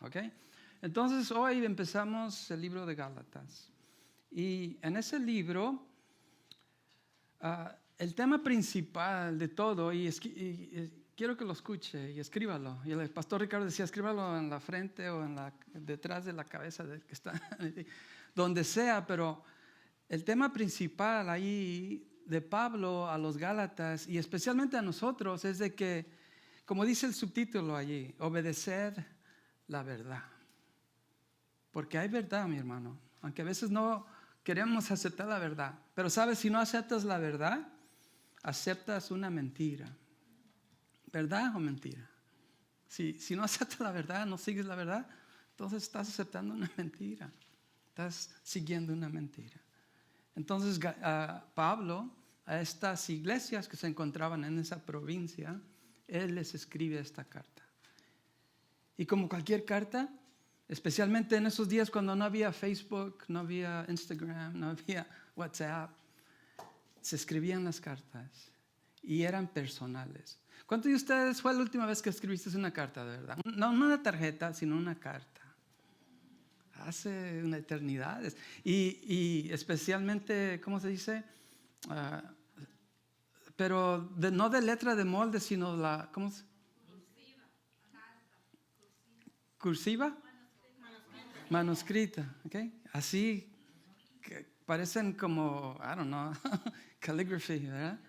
¿ok? Entonces hoy empezamos el libro de Gálatas. Y en ese libro, el tema principal de todo, y quiero que lo escuche y escríbalo. Y el pastor Ricardo decía, escríbalo en la frente o detrás de la cabeza del que está, donde sea, pero el tema principal ahí de Pablo a los Gálatas y especialmente a nosotros es de que, como dice el subtítulo allí, obedeced la verdad. Porque hay verdad, mi hermano, aunque a veces no queremos aceptar la verdad. Pero sabes, si no aceptas la verdad, aceptas una mentira. ¿Verdad o mentira? Si no aceptas la verdad, no sigues la verdad, entonces estás aceptando una mentira. Estás siguiendo una mentira. Entonces Pablo, a estas iglesias que se encontraban en esa provincia, él les escribe esta carta. Y como cualquier carta, especialmente en esos días cuando no había Facebook, no había Instagram, no había WhatsApp, se escribían las cartas y eran personales. ¿Cuántos de ustedes fue la última vez que escribiste una carta, de verdad? No una tarjeta, sino una carta. Hace una eternidad. Y especialmente, ¿cómo se dice? Pero no de letra de molde, sino la, ¿cómo se? Cursiva. Manuscrita, ¿ok? Así, que parecen como, I don't know, calligraphy, ¿verdad?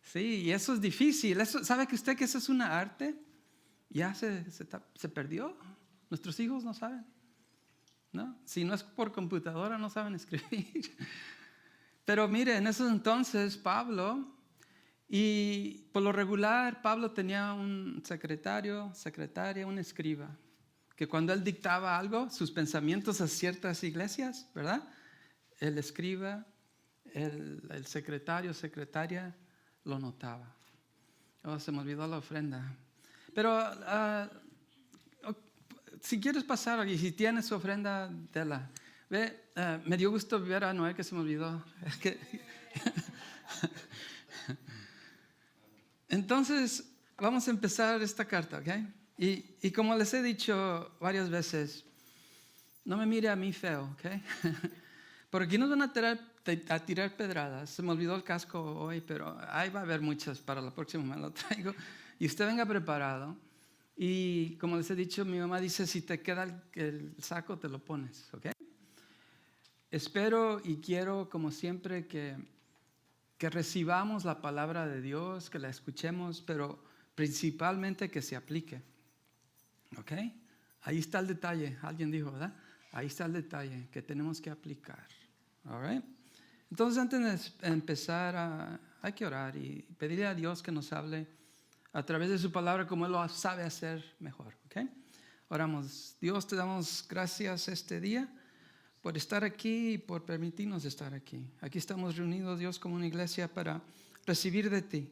Sí, y eso es difícil. ¿Sabe que usted que eso es una arte? Ya se perdió. Nuestros hijos no saben, ¿no? Si no es por computadora, no saben escribir. Pero mire, en esos entonces, Pablo, y por lo regular, Pablo tenía un secretaria, un escriba, que cuando él dictaba algo, sus pensamientos a ciertas iglesias, ¿verdad? El escriba, el secretaria, lo notaba. Oh, se me olvidó la ofrenda. Pero si quieres pasar, y si tienes su ofrenda, déla. Ve, me dio gusto ver a Noé que se me olvidó. Entonces, vamos a empezar esta carta, ¿ok? Y como les he dicho varias veces, no me mire a mí feo, ¿ok? Porque aquí nos van a tirar pedradas. Se me olvidó el casco hoy, pero ahí va a haber muchas. Para la próxima me lo traigo. Y usted venga preparado. Y como les he dicho, mi mamá dice, si te queda el saco, te lo pones, ¿ok? Espero y quiero, como siempre, que recibamos la palabra de Dios, que la escuchemos, pero principalmente que se aplique, ¿ok? Ahí está el detalle. Alguien dijo, ¿verdad? Ahí está el detalle que tenemos que aplicar. All right? Entonces, antes de empezar, hay que orar y pedirle a Dios que nos hable a través de su palabra como Él lo sabe hacer mejor. ¿Okay? Oramos. Dios, te damos gracias este día por estar aquí y por permitirnos estar aquí. Aquí estamos reunidos, Dios, como una iglesia para recibir de ti,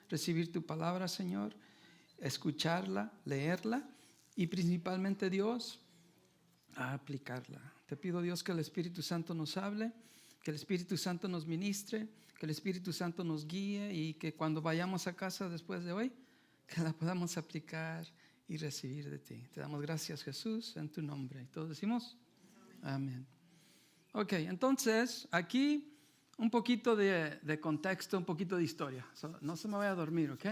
recibir tu palabra, Señor, escucharla, leerla y principalmente, Dios, a aplicarla. Te pido, Dios, que el Espíritu Santo nos hable, que el Espíritu Santo nos ministre, que el Espíritu Santo nos guíe y que cuando vayamos a casa después de hoy, que la podamos aplicar y recibir de ti. Te damos gracias, Jesús, en tu nombre. Y todos decimos, amén. Ok, entonces, aquí un poquito de contexto, un poquito de historia. No se me vaya a dormir, ¿ok?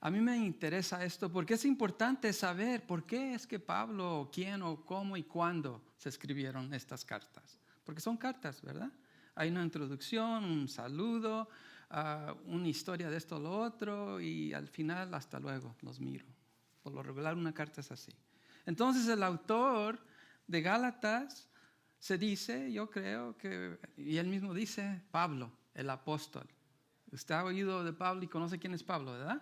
A mí me interesa esto porque es importante saber por qué es que Pablo, quién o cómo y cuándo se escribieron estas cartas. Porque son cartas, ¿verdad? Hay una introducción, un saludo, una historia de esto o lo otro y al final, hasta luego, los miro. Por lo regular una carta es así. Entonces el autor de Gálatas se dice, yo creo que, y él mismo dice, Pablo, el apóstol. Usted ha oído de Pablo y conoce quién es Pablo, ¿verdad?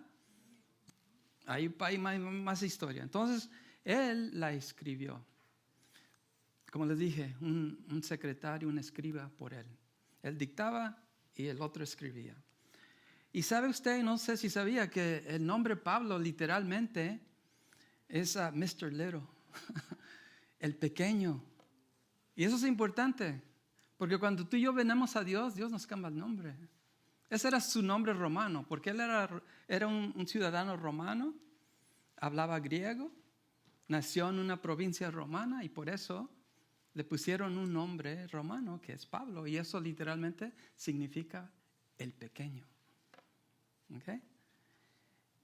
Hay más historia. Entonces, él la escribió. Como les dije, un secretario, un escriba por él. Él dictaba y el otro escribía. Y sabe usted, no sé si sabía, que el nombre Pablo literalmente es Mr. Little, el pequeño. Y eso es importante, porque cuando tú y yo venimos a Dios, Dios nos cambia el nombre. Ese era su nombre romano, porque él era un ciudadano romano, hablaba griego, nació en una provincia romana y por eso le pusieron un nombre romano que es Pablo. Y eso literalmente significa el pequeño. ¿Okay?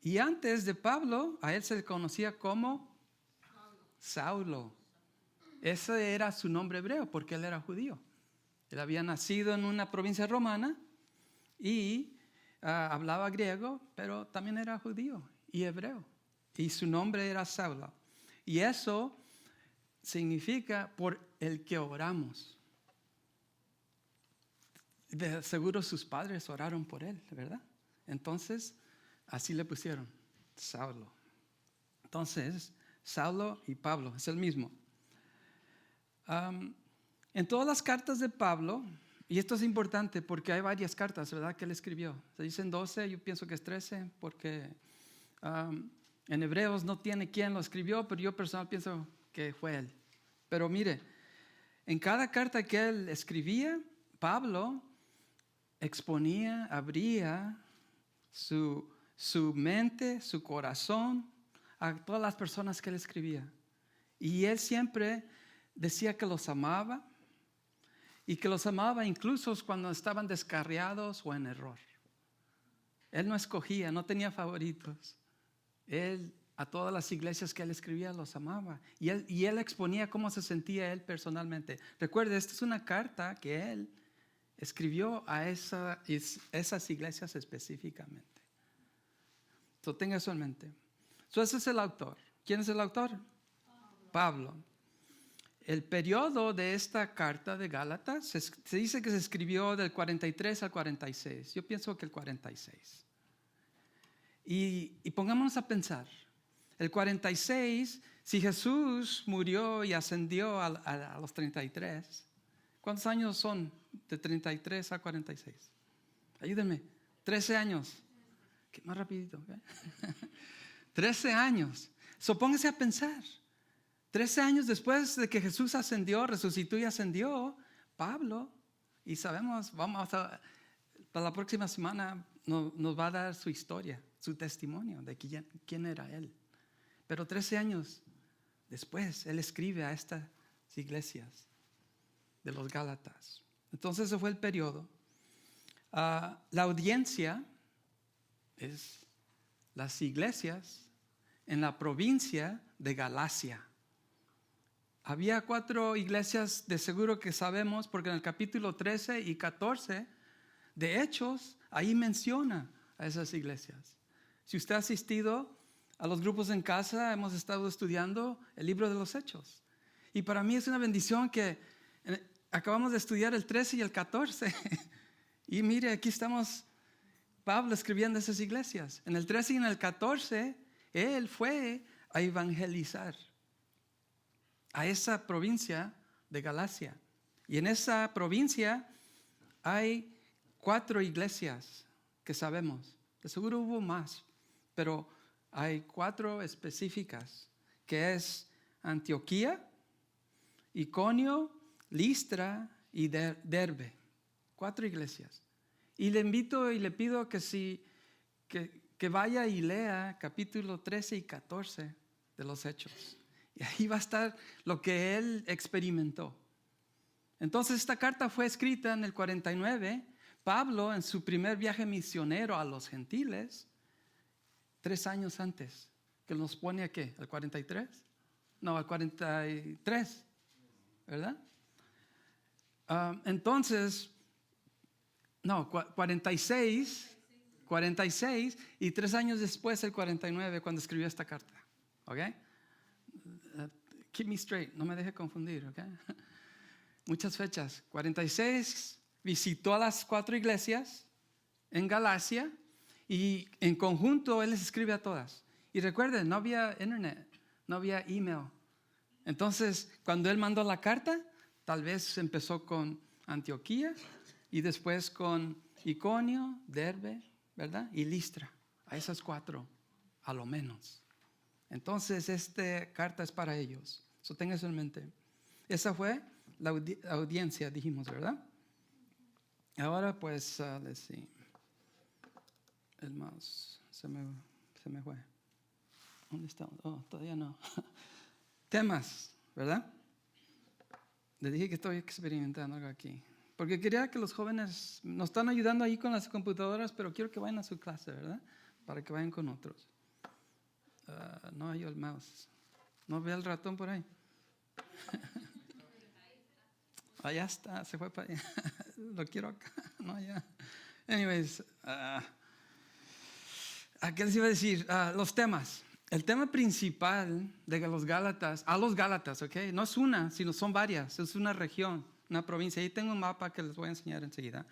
Y antes de Pablo, a él se le conocía como Saulo. Ese era su nombre hebreo porque él era judío. Él había nacido en una provincia romana y hablaba griego, pero también era judío y hebreo. Y su nombre era Saulo. Y eso significa por el que oramos. De seguro sus padres oraron por él, ¿verdad? Entonces, así le pusieron, Saulo. Entonces, Saulo y Pablo, es el mismo. En todas las cartas de Pablo, y esto es importante porque hay varias cartas, ¿verdad?, que él escribió. Se dicen 12, yo pienso que es 13, porque en Hebreos no tiene quién lo escribió, pero yo personal pienso que fue él. Pero mire, en cada carta que él escribía, Pablo exponía, abría su mente, su corazón a todas las personas que él escribía. Y él siempre decía que los amaba y que los amaba incluso cuando estaban descarriados o en error. Él no escogía, no tenía favoritos. Él, a todas las iglesias que él escribía, los amaba. Y él exponía cómo se sentía él personalmente. Recuerde, esta es una carta que él escribió a esas iglesias específicamente. So, tenga eso en mente. So, ese es el autor. ¿Quién es el autor? Pablo. El periodo de esta carta de Gálatas se dice que se escribió del 43 al 46. Yo pienso que el 46. Y pongámonos a pensar. El 46, si Jesús murió y ascendió a los 33, ¿cuántos años son de 33 a 46? Ayúdenme. 13 años. ¿Qué más rapidito? ¿Okay? 13 años. So, póngase a pensar. 13 años después de que Jesús ascendió, resucitó y ascendió, Pablo, y sabemos, para la próxima semana nos va a dar su historia, su testimonio de quién era él. Pero 13 años después, él escribe a estas iglesias de los Gálatas. Entonces ese fue el periodo. La audiencia es las iglesias en la provincia de Galacia. Había 4 iglesias de seguro que sabemos, porque en el capítulo 13 y 14 de Hechos, ahí menciona a esas iglesias. Si usted ha asistido a los grupos en casa, hemos estado estudiando el libro de los Hechos. Y para mí es una bendición que acabamos de estudiar el 13 y el 14. Y mire, aquí estamos, Pablo escribiendo esas iglesias. En el 13 y en el 14, él fue a evangelizar a esa provincia de Galacia. Y en esa provincia hay 4 iglesias que sabemos. De seguro hubo más, pero hay 4 específicas, que es Antioquía, Iconio, Listra y Derbe. 4 iglesias. Y le invito y le pido que vaya y lea capítulo 13 y 14 de los Hechos. Y ahí va a estar lo que él experimentó. Entonces esta carta fue escrita en el 49. Pablo, en su primer viaje misionero a los gentiles, 3 años antes, que nos pone a ¿qué? ¿Al 43? No, al 43, ¿verdad? Entonces, no, 46 y 3 años después, el 49, cuando escribió esta carta. ¿Ok? Keep me straight, no me deje confundir, ¿ok? Muchas fechas. 46, visitó a las 4 iglesias en Galacia y en conjunto él les escribe a todas. Y recuerden, no había internet, no había email. Entonces, cuando él mandó la carta, tal vez empezó con Antioquía y después con Iconio, Derbe, ¿verdad? Y Listra, a esas 4, a lo menos. Entonces, esta carta es para ellos. So, tenga eso en mente. Esa fue la audiencia, dijimos, ¿verdad? Ahora, pues, let's see. El mouse se me fue. ¿Dónde estamos? Oh, todavía no. temas, ¿verdad? Les dije que estoy experimentando algo aquí. Porque quería que los jóvenes nos están ayudando ahí con las computadoras, pero quiero que vayan a su clase, ¿verdad? Para que vayan con otros. No hay el mouse. ¿No ve el ratón por ahí? Allá está, se fue para allá. Lo quiero acá, no allá. Anyways, ¿a qué les iba a decir? Los temas. El tema principal de los Gálatas, ¿ok? No es una, sino son varias. Es una región, una provincia. Ahí tengo un mapa que les voy a enseñar enseguida.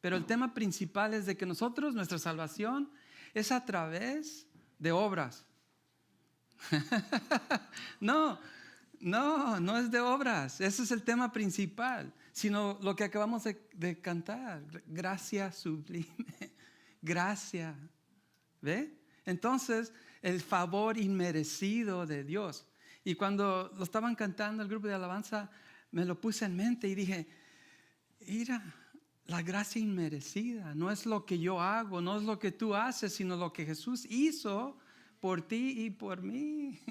Pero el tema principal es de que nosotros, nuestra salvación, es a través de obras. No es de obras. Ese es el tema principal. Sino lo que acabamos de cantar. Gracia sublime. Gracia. ¿Ve? Entonces, el favor inmerecido de Dios. Y cuando lo estaban cantando el grupo de alabanza, me lo puse en mente y dije, mira, la gracia inmerecida no es lo que yo hago, no es lo que tú haces, sino lo que Jesús hizo por ti y por mí.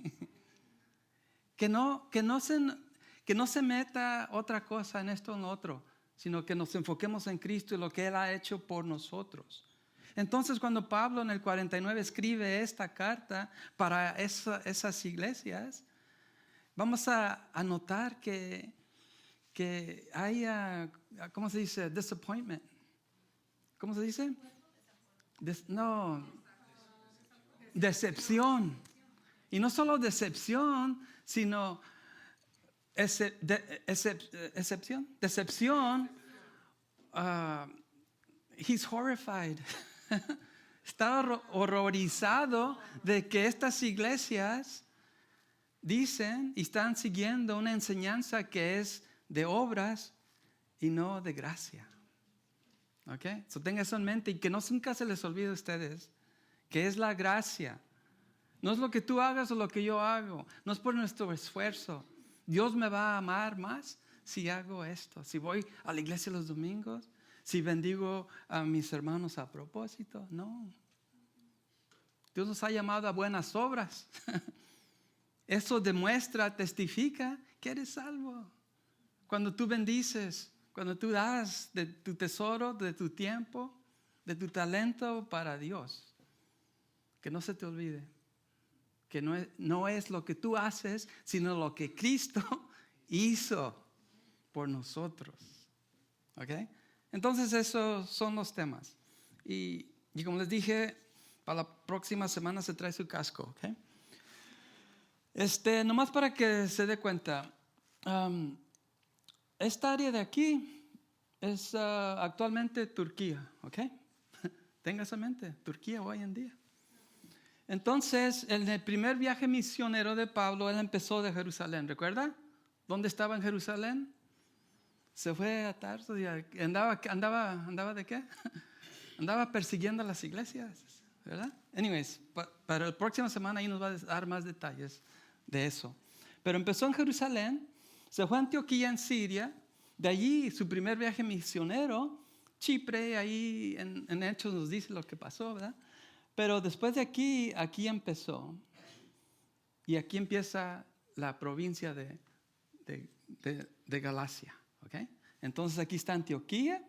Que no se meta otra cosa en esto o en lo otro, sino que nos enfoquemos en Cristo y lo que Él ha hecho por nosotros. Entonces, cuando Pablo en el 49 escribe esta carta para esas iglesias, vamos a notar que hay, ¿cómo se dice? Disappointment. ¿Cómo se dice? Decepción. Y no solo decepción, sino decepción. He's horrified. Está horrorizado de que estas iglesias dicen y están siguiendo una enseñanza que es de obras y no de gracia. ¿Ok? So tenga eso en mente y que nunca se les olvide a ustedes que es la gracia. No es lo que tú hagas o lo que yo hago. No es por nuestro esfuerzo. Dios me va a amar más si hago esto. Si voy a la iglesia los domingos. Si bendigo a mis hermanos a propósito. No. Dios nos ha llamado a buenas obras. Eso demuestra, testifica que eres salvo. Cuando tú bendices, cuando tú das de tu tesoro, de tu tiempo, de tu talento para Dios. Que no se te olvide. Que no es lo que tú haces, sino lo que Cristo hizo por nosotros. ¿Ok? Entonces esos son los temas. Y como les dije, para la próxima semana se trae su casco. ¿Ok? Nomás para que se dé cuenta. Esta área de aquí es actualmente Turquía. ¿Ok? Tenga esa mente, Turquía hoy en día. Entonces, en el primer viaje misionero de Pablo, él empezó de Jerusalén, ¿recuerda? ¿Dónde estaba en Jerusalén? Se fue a Tarso y andaba ¿de qué? Andaba persiguiendo a las iglesias, ¿verdad? Anyways, para la próxima semana ahí nos va a dar más detalles de eso. Pero empezó en Jerusalén, se fue a Antioquía en Siria, de allí su primer viaje misionero, Chipre, ahí en Hechos nos dice lo que pasó, ¿verdad? Pero después de aquí empezó. Y aquí empieza la provincia de Galacia. ¿Okay? Entonces aquí está Antioquía,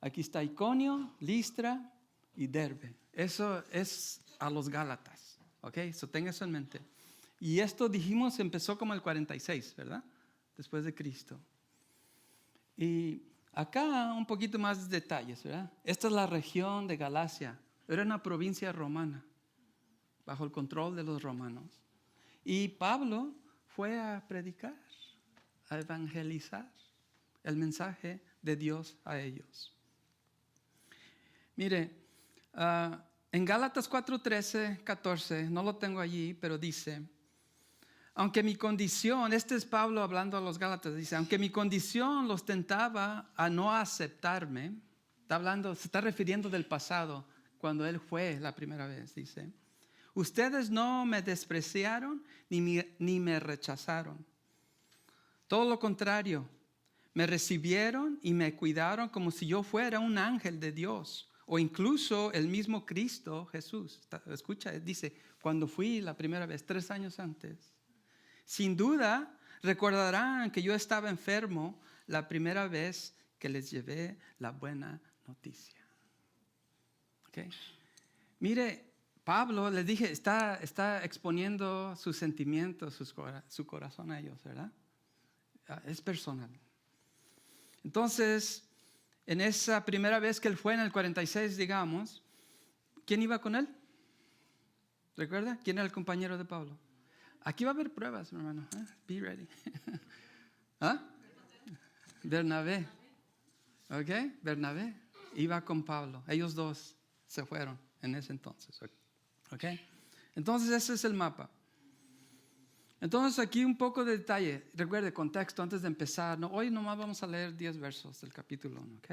aquí está Iconio, Listra y Derbe. Eso es a los Gálatas. ¿Okay? Eso tenga eso en mente. Y esto dijimos empezó como el 46, ¿verdad? Después de Cristo. Y acá un poquito más de detalles, ¿verdad? Esta es la región de Galacia. Era una provincia romana, bajo el control de los romanos. Y Pablo fue a predicar, a evangelizar el mensaje de Dios a ellos. Mire, en Gálatas 4:13, 14, no lo tengo allí, pero dice, aunque mi condición, este es Pablo hablando a los Gálatas, dice, aunque mi condición los tentaba a no aceptarme, se está refiriendo del pasado, cuando él fue la primera vez, dice, ustedes no me despreciaron ni me rechazaron. Todo lo contrario, me recibieron y me cuidaron como si yo fuera un ángel de Dios o incluso el mismo Cristo Jesús. Escucha, dice, cuando fui la primera vez, 3 años antes. Sin duda, recordarán que yo estaba enfermo la primera vez que les llevé la buena noticia. ¿Okay? Mire, Pablo, les dije, está exponiendo sus sentimientos, su corazón a ellos, ¿verdad? Es personal. Entonces, en esa primera vez que él fue en el 46, digamos, ¿quién iba con él? ¿Recuerda? ¿Quién era el compañero de Pablo? Aquí va a haber pruebas, mi hermano. Be ready. ¿Ah? Bernabé. ¿Ok? Bernabé iba con Pablo. Ellos dos se fueron en ese entonces. ¿Ok? Entonces ese es el mapa. Entonces aquí un poco de detalle. Recuerde, contexto antes de empezar. No, hoy nomás vamos a leer 10 versos del capítulo 1. ¿Ok?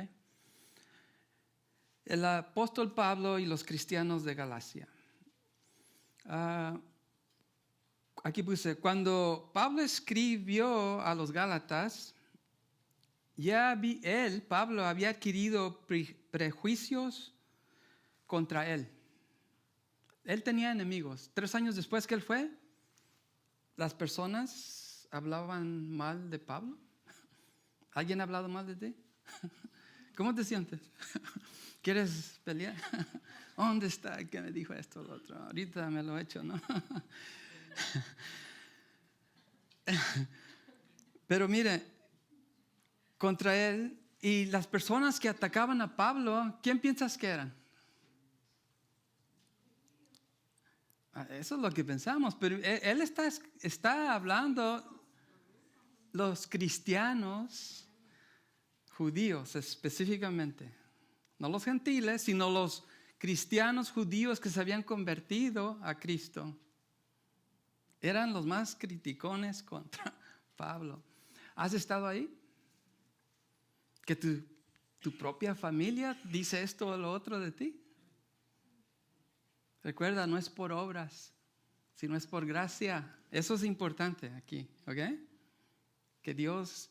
El apóstol Pablo y los cristianos de Galacia. Aquí puse, cuando Pablo escribió a los Gálatas, Pablo, había adquirido prejuicios contra él. Él tenía enemigos. 3 años después que él fue, las personas hablaban mal de Pablo. ¿Alguien ha hablado mal de ti? ¿Cómo te sientes? ¿Quieres pelear? ¿Dónde está el que me dijo esto o lo otro? Ahorita me lo he hecho, ¿no? Pero mire, contra él y las personas que atacaban a Pablo, ¿quién piensas que eran? Eso es lo que pensamos, pero él está hablando los cristianos judíos específicamente, no los gentiles, sino los cristianos judíos que se habían convertido a Cristo. Eran los más criticones contra Pablo. ¿Has estado ahí? ¿Que tu propia familia dice esto o lo otro de ti? Recuerda, no es por obras, sino es por gracia. Eso es importante aquí, ¿ok? Que Dios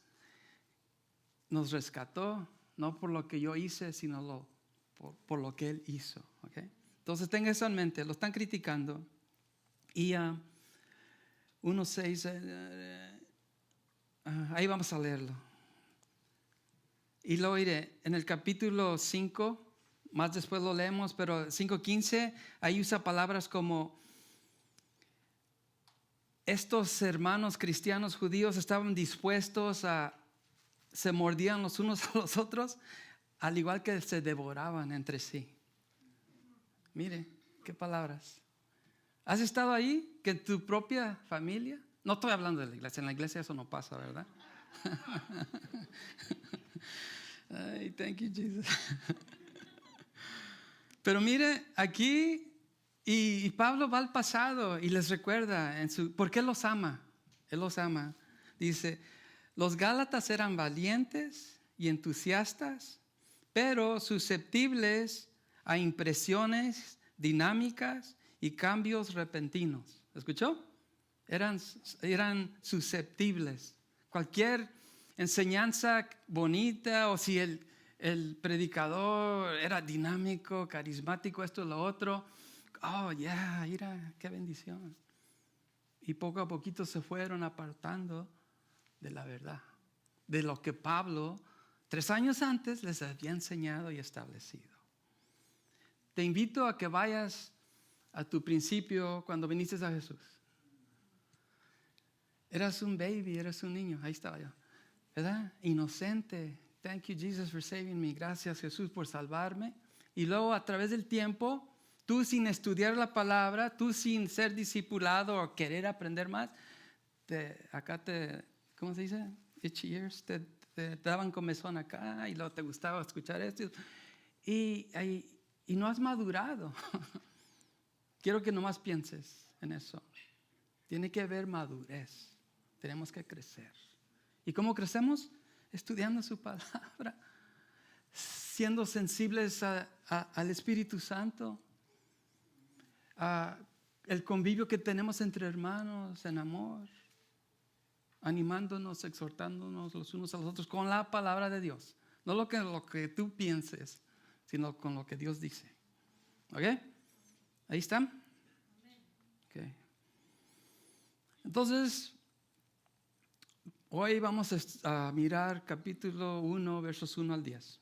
nos rescató, no por lo que yo hice, sino por lo que Él hizo, ¿ok? Entonces tenga eso en mente, lo están criticando. Y 1:6, ahí vamos a leerlo. Y lo diré, en el capítulo 5, más después lo leemos, pero 5:15, ahí usa palabras como: estos hermanos cristianos judíos estaban dispuestos se mordían los unos a los otros, al igual que se devoraban entre sí. Mire, qué palabras. ¿Has estado ahí? Que tu propia familia, no estoy hablando de la iglesia, en la iglesia eso no pasa, ¿verdad? Ay, thank you, Jesus. Pero mire, aquí, y Pablo va al pasado y les recuerda, ¿por qué los ama? Él los ama. Dice, los Gálatas eran valientes y entusiastas, pero susceptibles a impresiones dinámicas y cambios repentinos. ¿Escuchó? Eran susceptibles. Cualquier enseñanza bonita, o si el predicador era dinámico, carismático, esto y lo otro, mira, qué bendición. Y poco a poquito se fueron apartando de la verdad, de lo que Pablo 3 años antes les había enseñado y establecido. Te invito a que vayas a tu principio cuando viniste a Jesús. Eras un baby, eras un niño, ahí estaba yo, ¿verdad? Inocente. Thank you, Jesus, for saving me. Gracias, Jesús, por salvarme. Y luego, a través del tiempo, tú sin estudiar la palabra, tú sin ser discipulado o querer aprender más, ¿cómo se dice? Itchy ears, te daban comezón acá y luego te gustaba escuchar esto. Y no has madurado. Quiero que nomás pienses en eso. Tiene que haber madurez. Tenemos que crecer. ¿Y cómo crecemos? Estudiando su palabra, siendo sensibles al Espíritu Santo, el convivio que tenemos entre hermanos en amor, animándonos, exhortándonos los unos a los otros con la palabra de Dios. No lo que tú pienses, sino con lo que Dios dice. ¿Ok? ¿Ahí están? Okay. Entonces, Hoy vamos a mirar capítulo 1, versos 1 al 10.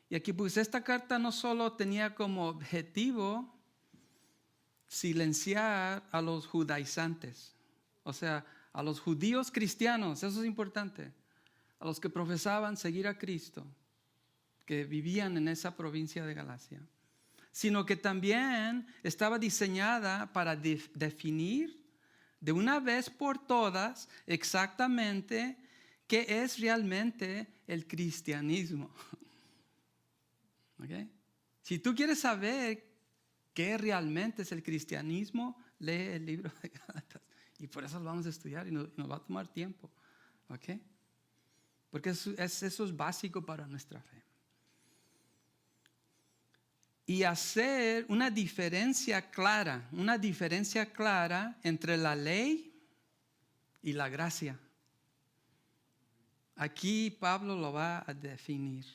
Y aquí pues esta carta no solo tenía como objetivo silenciar a los judaizantes, o sea, a los judíos cristianos, eso es importante, a los que profesaban seguir a Cristo, que vivían en esa provincia de Galacia, sino que también estaba diseñada para definir de una vez por todas exactamente qué es realmente el cristianismo. ¿Okay? Si tú quieres saber qué realmente es el cristianismo, lee el libro de Gálatas. Y por eso lo vamos a estudiar y nos va a tomar tiempo. ¿Okay? Porque eso es básico para nuestra fe. Y hacer una diferencia clara entre la ley y la gracia. Aquí Pablo lo va a definir.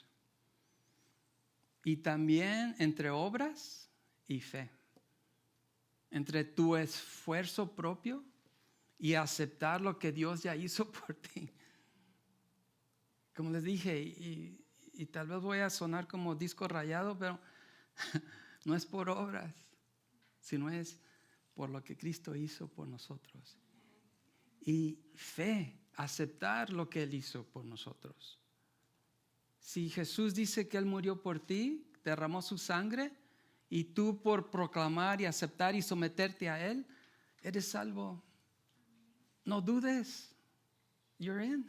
Y también entre obras y fe. Entre tu esfuerzo propio y aceptar lo que Dios ya hizo por ti. Como les dije, y tal vez voy a sonar como disco rayado, pero no es por obras, sino es por lo que Cristo hizo por nosotros. Y fe, aceptar lo que Él hizo por nosotros. Si Jesús dice que Él murió por ti, derramó su sangre, y tú por proclamar y aceptar y someterte a Él, eres salvo. No dudes. You're in.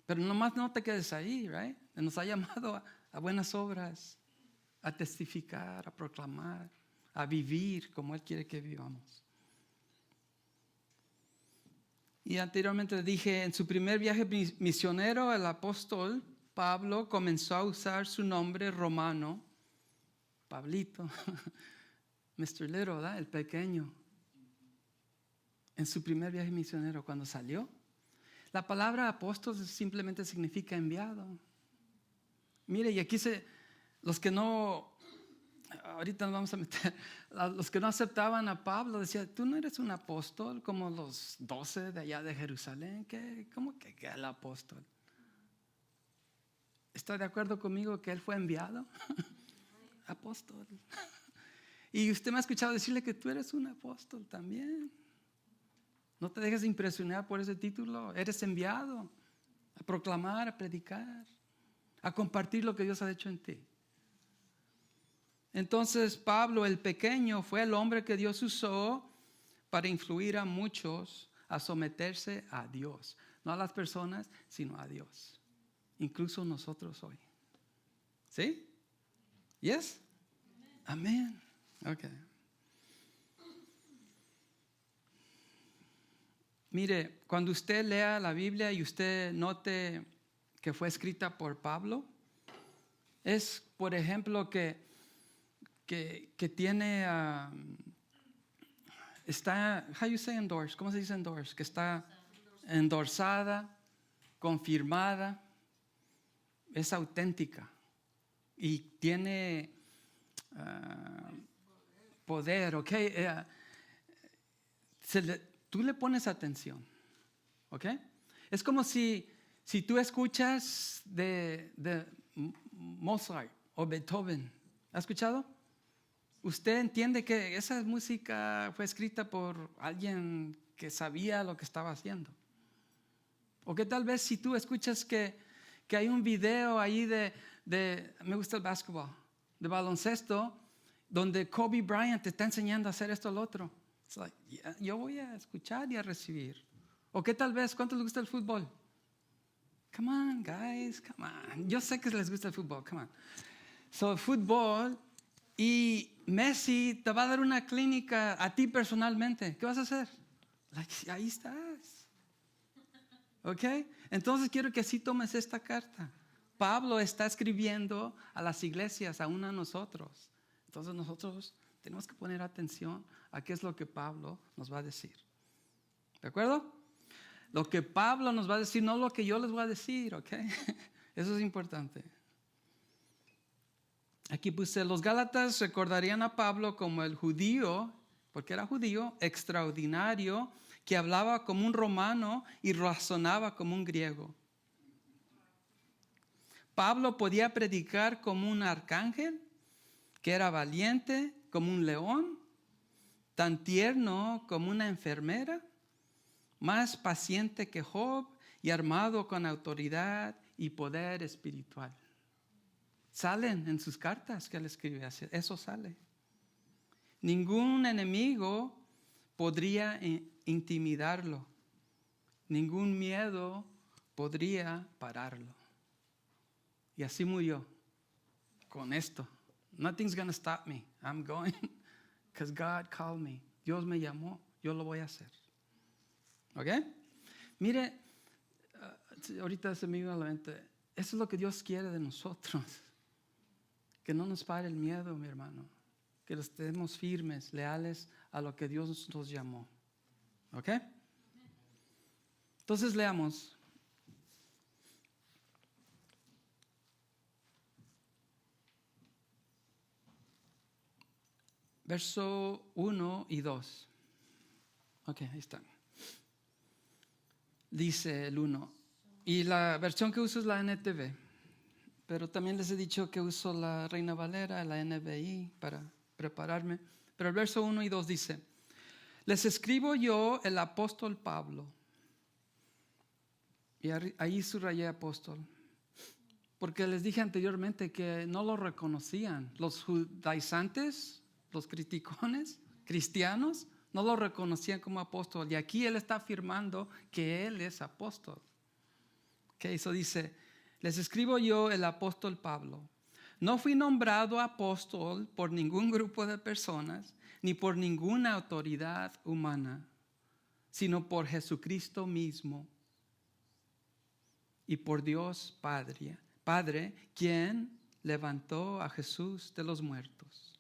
Pero nomás no te quedes ahí, right? Nos ha llamado a buenas obras, a testificar, a proclamar, a vivir como Él quiere que vivamos. Y anteriormente dije, en su primer viaje misionero, el apóstol Pablo comenzó a usar su nombre romano, Pablito, Mr. Little, ¿verdad? El pequeño. En su primer viaje misionero, cuando salió, la palabra apóstol simplemente significa enviado. Mire, y aquí los que no, ahorita nos vamos a meter, los que no aceptaban a Pablo decían, tú no eres un apóstol como los 12 de allá de Jerusalén. ¿Cómo que el apóstol? ¿Está de acuerdo conmigo que él fue enviado? Apóstol. Y usted me ha escuchado decirle que tú eres un apóstol también. No te dejes impresionar por ese título. Eres enviado a proclamar, a predicar, a compartir lo que Dios ha hecho en ti. Entonces Pablo el pequeño fue el hombre que Dios usó para influir a muchos a someterse a Dios. No a las personas, sino a Dios. Incluso nosotros hoy. ¿Sí? ¿Yes? Amén. Ok. Mire, cuando usted lea la Biblia y usted note que fue escrita por Pablo, es, por ejemplo, que tiene, está, how you say endorse? ¿Cómo se dice endorse? Que está endorsada, confirmada, es auténtica y tiene poder, ¿ok? Tú le pones atención, ¿ok? Es como si tú escuchas de Mozart o Beethoven. ¿Ha escuchado? Usted entiende que esa música fue escrita por alguien que sabía lo que estaba haciendo. O que tal vez si tú escuchas que hay un video ahí me gusta el básquetbol, de baloncesto, donde Kobe Bryant te está enseñando a hacer esto o lo otro. It's like, yeah, yo voy a escuchar y a recibir. O que tal vez, ¿cuánto les gusta el fútbol? Come on, guys, come on. Yo sé que les gusta el fútbol, come on. So, fútbol, y Messi te va a dar una clínica a ti personalmente. ¿Qué vas a hacer? Like, ahí estás. ¿Ok? Entonces quiero que así tomes esta carta. Pablo está escribiendo a las iglesias, aún a nosotros. Entonces nosotros tenemos que poner atención a qué es lo que Pablo nos va a decir. ¿De acuerdo? Lo que Pablo nos va a decir, no lo que yo les voy a decir, ¿ok? Eso es importante. Aquí puse, los Gálatas recordarían a Pablo como el judío, porque era judío, extraordinario, que hablaba como un romano y razonaba como un griego. Pablo podía predicar como un arcángel, que era valiente como un león, tan tierno como una enfermera, más paciente que Job y armado con autoridad y poder espiritual. Salen en sus cartas que él escribe, eso sale. Ningún enemigo podría intimidarlo. Ningún miedo podría pararlo. Y así murió con esto. Nothing's gonna stop me. I'm going because God called me. Dios me llamó, yo lo voy a hacer. ¿Ok? Mire, ahorita se me vino a la mente, eso es lo que Dios quiere de nosotros. Que no nos pare el miedo, mi hermano. Que estemos firmes, leales a lo que Dios nos llamó. ¿Ok? Entonces leamos. Verso 1 y 2. Ok, ahí están. Dice el 1. Y la versión que uso es la NTV. Pero también les he dicho que uso la Reina Valera, la NBI, para prepararme. Pero el verso 1 y 2 dice: les escribo yo, el apóstol Pablo. Y ahí subrayé apóstol. Porque les dije anteriormente que no lo reconocían. Los judaizantes, los criticones, cristianos, no lo reconocían como apóstol. Y aquí él está afirmando que él es apóstol. Que eso dice: les escribo yo, el apóstol Pablo. No fui nombrado apóstol por ningún grupo de personas, ni por ninguna autoridad humana, sino por Jesucristo mismo y por Dios Padre, quien levantó a Jesús de los muertos.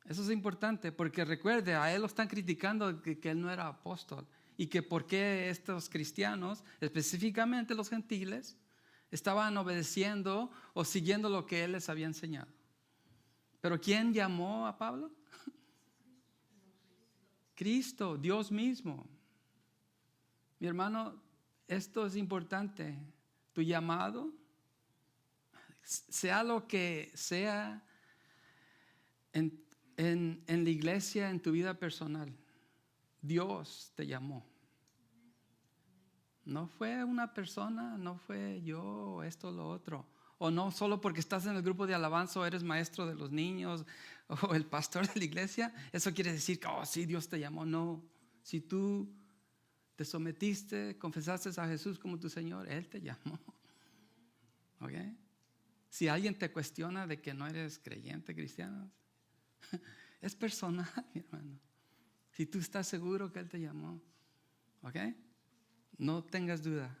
Eso es importante porque recuerde, a él lo están criticando que él no era apóstol y que por qué estos cristianos, específicamente los gentiles, estaban obedeciendo o siguiendo lo que él les había enseñado. Pero ¿quién llamó a Pablo? Cristo, Dios mismo. Mi hermano, esto es importante. Tu llamado, sea lo que sea en la iglesia, en tu vida personal, Dios te llamó. No fue una persona, no fue yo, esto o lo otro. O no solo porque estás en el grupo de alabanza o eres maestro de los niños o el pastor de la iglesia, eso quiere decir que, oh sí, Dios te llamó. No, si tú te sometiste, confesaste a Jesús como tu Señor, Él te llamó. ¿Ok? Si alguien te cuestiona de que no eres creyente cristiano, es personal, mi hermano. Si tú estás seguro que Él te llamó, ¿ok? No tengas duda.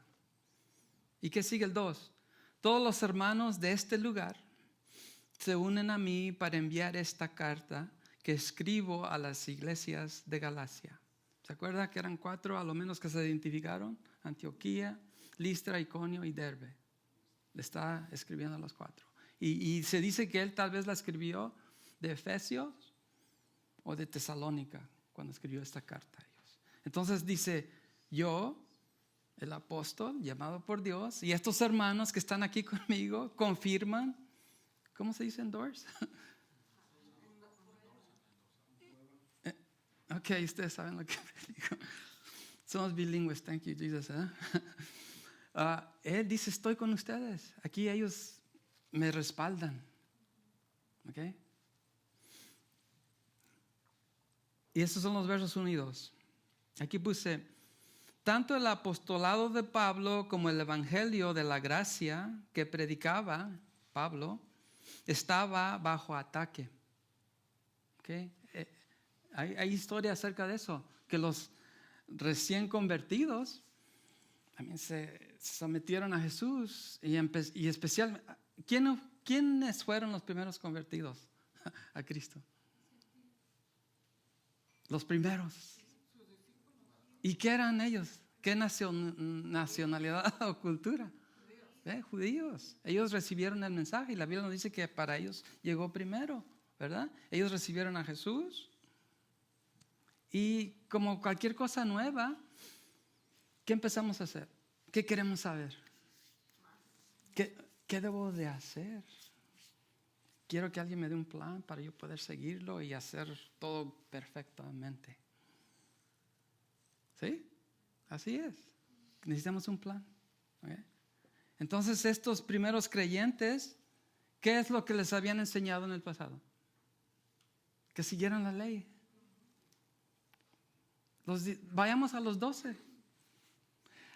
¿Y qué sigue el 2? Todos los hermanos de este lugar se unen a mí para enviar esta carta que escribo a las iglesias de Galacia. ¿Se acuerda que eran 4 a lo menos que se identificaron? Antioquía, Listra, Iconio y Derbe. Le está escribiendo a los 4. Y se dice que él tal vez la escribió de Efesios o de Tesalónica cuando escribió esta carta a ellos. Entonces dice: yo, el apóstol llamado por Dios, y estos hermanos que están aquí conmigo confirman. ¿Cómo se dice endorse? Ok, ustedes saben lo que me digo. Somos bilingües, thank you Jesus. Él dice: estoy con ustedes. Aquí ellos me respaldan. Ok. Y esos son los versos 1 y 2. Aquí puse: tanto el apostolado de Pablo como el evangelio de la gracia que predicaba Pablo estaba bajo ataque. ¿Okay? Hay historia acerca de eso, que los recién convertidos también se sometieron a Jesús y especialmente, ¿quiénes fueron los primeros convertidos a Cristo? Los primeros. ¿Y qué eran ellos? ¿Qué nacionalidad o cultura? Judíos. Ellos recibieron el mensaje y la Biblia nos dice que para ellos llegó primero, ¿verdad? Ellos recibieron a Jesús Y como cualquier cosa nueva, ¿qué empezamos a hacer? ¿Qué queremos saber? ¿Qué debo de hacer? Quiero que alguien me dé un plan para yo poder seguirlo y hacer todo perfectamente. ¿Sí? Así es. Necesitamos un plan. ¿Okay? Entonces estos primeros creyentes, ¿qué es lo que les habían enseñado en el pasado? Que siguieran la ley. Vayamos a los 12.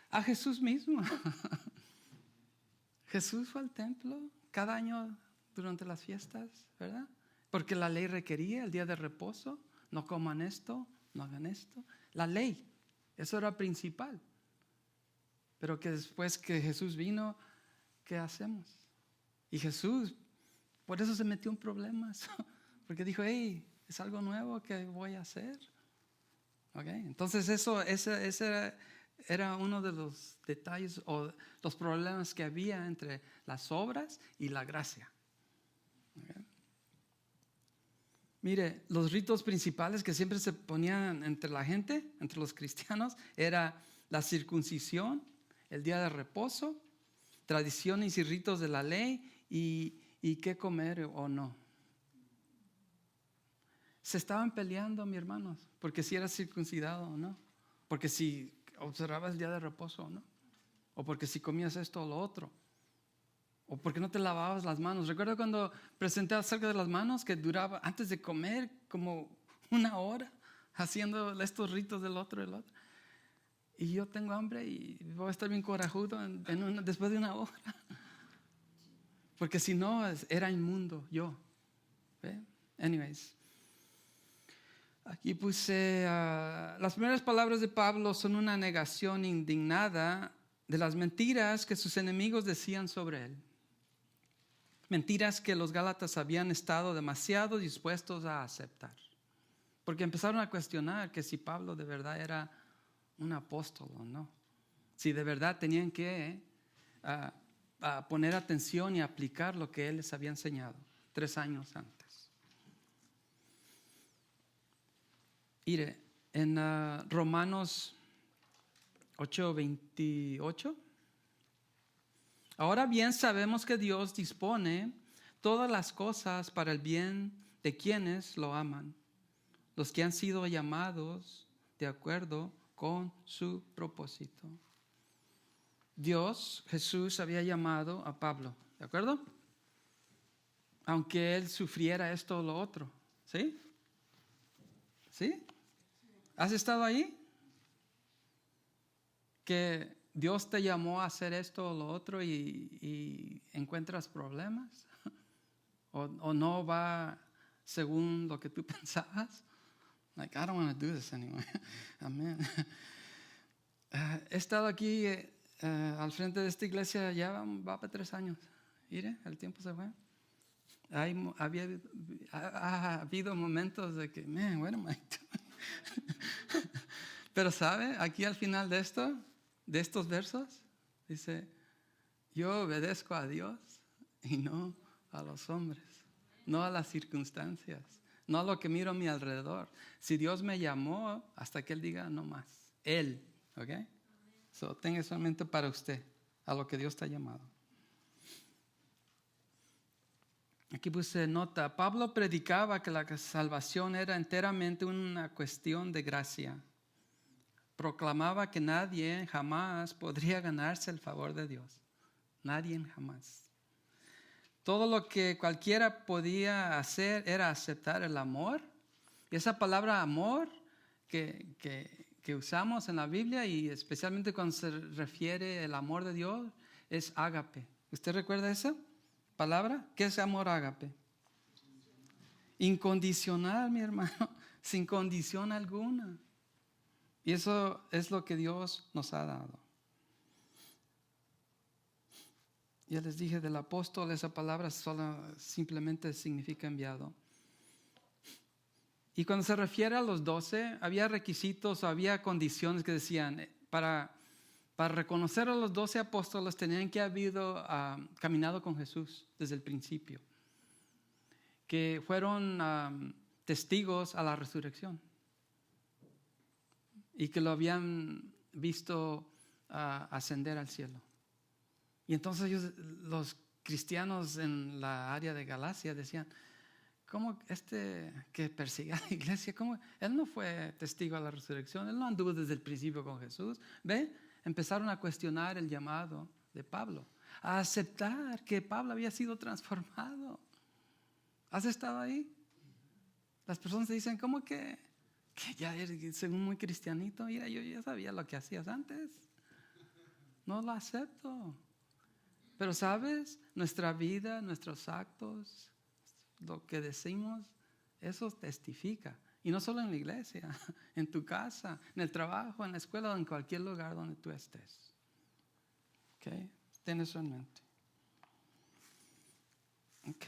A Jesús mismo. Jesús fue al templo cada año durante las fiestas, ¿verdad? Porque la ley requería el día de reposo. No coman esto, no hagan esto. La ley, eso era principal. Pero que después que Jesús vino, ¿qué hacemos? Y Jesús, por eso se metió en problemas. Porque dijo, hey, es algo nuevo que voy a hacer. ¿Okay? Entonces ese era uno de los detalles o los problemas que había entre las obras y la gracia. ¿Okay? Mire, los ritos principales que siempre se ponían entre la gente, entre los cristianos, era la circuncisión, el día de reposo, tradiciones y ritos de la ley y qué comer o no. Se estaban peleando, mis hermanos, porque si eras circuncidado o no, porque si observabas el día de reposo o no, o porque si comías esto o lo otro, o porque no te lavabas las manos. Recuerdo cuando presenté acerca de las manos que duraba antes de comer como 1 hora haciendo estos ritos del otro. Y yo tengo hambre y voy a estar bien corajudo después de 1 hora. Porque si no, era inmundo yo. ¿Ve? Anyways. Aquí puse, las primeras palabras de Pablo son una negación indignada de las mentiras que sus enemigos decían sobre él. Mentiras que los Gálatas habían estado demasiado dispuestos a aceptar. Porque empezaron a cuestionar que si Pablo de verdad era un apóstol o no. Si de verdad tenían que poner atención y aplicar lo que él les había enseñado 3 años antes. Mire, en Romanos 8:28. Ahora bien sabemos que Dios dispone todas las cosas para el bien de quienes lo aman, los que han sido llamados de acuerdo con su propósito. Dios, Jesús, había llamado a Pablo, ¿de acuerdo? Aunque él sufriera esto o lo otro, ¿sí? ¿Sí? ¿Has estado ahí? Que Dios te llamó a hacer esto o lo otro y encuentras problemas o no va según lo que tú pensabas. Like, I don't want to do this anymore. Amén. He estado aquí al frente de esta iglesia ya va para 3 años. Mire, el tiempo se fue. Ha habido momentos de que, man, what am I doing? Pero sabe, aquí al final de estos versos, dice, yo obedezco a Dios y no a los hombres, no a las circunstancias, no a lo que miro a mi alrededor. Si Dios me llamó, hasta que Él diga no más. Él, ¿ok? So, tenga solamente para usted, a lo que Dios te ha llamado. Aquí puse nota, Pablo predicaba que la salvación era enteramente una cuestión de gracia. Proclamaba que nadie jamás podría ganarse el favor de Dios. Nadie jamás. Todo lo que cualquiera podía hacer era aceptar el amor. Y esa palabra amor que usamos en la Biblia y especialmente cuando se refiere al amor de Dios es ágape. ¿Usted recuerda esa palabra? ¿Qué es amor ágape? Incondicional, mi hermano, sin condición alguna. Y eso es lo que Dios nos ha dado. Ya les dije del apóstol, esa palabra simplemente significa enviado. Y cuando se refiere a los 12, había requisitos, había condiciones que decían, para reconocer a los 12 apóstoles tenían que haber caminado con Jesús desde el principio. Que fueron testigos a la resurrección. y que lo habían visto ascender al cielo. Y entonces los cristianos en la área de Galacia decían, ¿cómo que persigue a la iglesia? ¿Cómo? Él no fue testigo a la resurrección, él no anduvo desde el principio con Jesús. ¿Ve? Empezaron a cuestionar el llamado de Pablo, a aceptar que Pablo había sido transformado. ¿Has estado ahí? Las personas te dicen, ¿cómo que ya eres según muy cristianito? Mira, yo ya sabía lo que hacías antes. No lo acepto. Pero sabes, nuestra vida, nuestros actos, lo que decimos, eso testifica. Y no solo en la iglesia, en tu casa, en el trabajo, en la escuela o en cualquier lugar donde tú estés. ¿Ok? Ten eso en mente. Ok.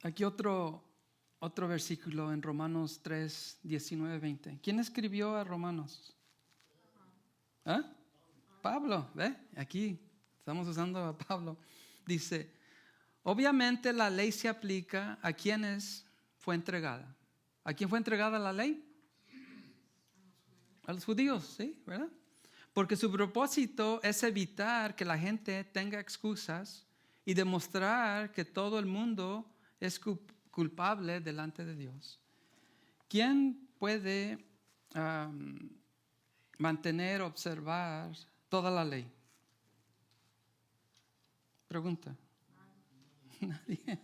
Aquí otro versículo en Romanos 3, 19, 20. ¿Quién escribió a Romanos? ¿Ah? Pablo, ¿ve? Aquí estamos usando a Pablo. Dice, obviamente la ley se aplica a quienes fue entregada. ¿A quién fue entregada la ley? A los judíos, ¿sí? ¿Verdad? Porque su propósito es evitar que la gente tenga excusas y demostrar que todo el mundo es culpable delante de Dios. ¿Quién puede mantener, observar toda la ley? Pregunta. Nadie.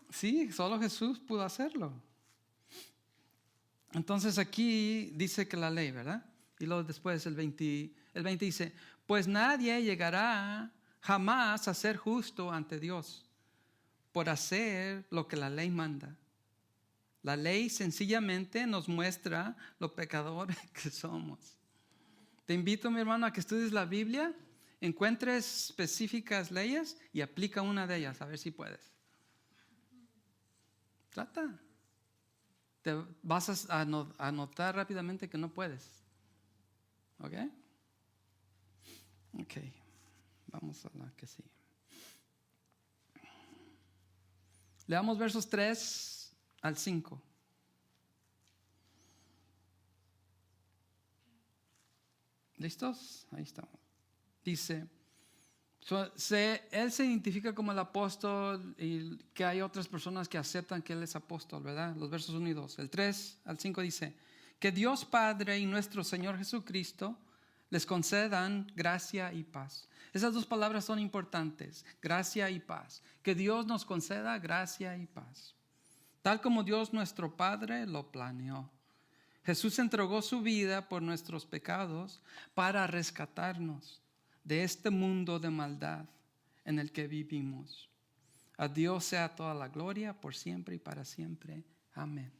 Sí, solo Jesús pudo hacerlo. Entonces aquí dice que la ley, ¿verdad? Y luego después el 20 dice, pues nadie llegará jamás a ser justo ante Dios por hacer lo que la ley manda. La ley sencillamente nos muestra lo pecadores que somos. Te invito, mi hermano, a que estudies la Biblia, encuentres específicas leyes y aplica una de ellas, a ver si puedes. Trata. Te vas a notar rápidamente que no puedes. ¿Ok? Ok. Vamos a la que sigue. Leamos versos 3 al 5. ¿Listos? Ahí estamos. Dice, él se identifica como el apóstol y que hay otras personas que aceptan que él es apóstol, ¿verdad? Los versos 1 y 2. El 3 al 5 dice, que Dios Padre y nuestro Señor Jesucristo les concedan gracia y paz. Esas dos palabras son importantes, gracia y paz. Que Dios nos conceda gracia y paz. Tal como Dios nuestro Padre lo planeó. Jesús entregó su vida por nuestros pecados para rescatarnos de este mundo de maldad en el que vivimos. A Dios sea toda la gloria por siempre y para siempre. Amén.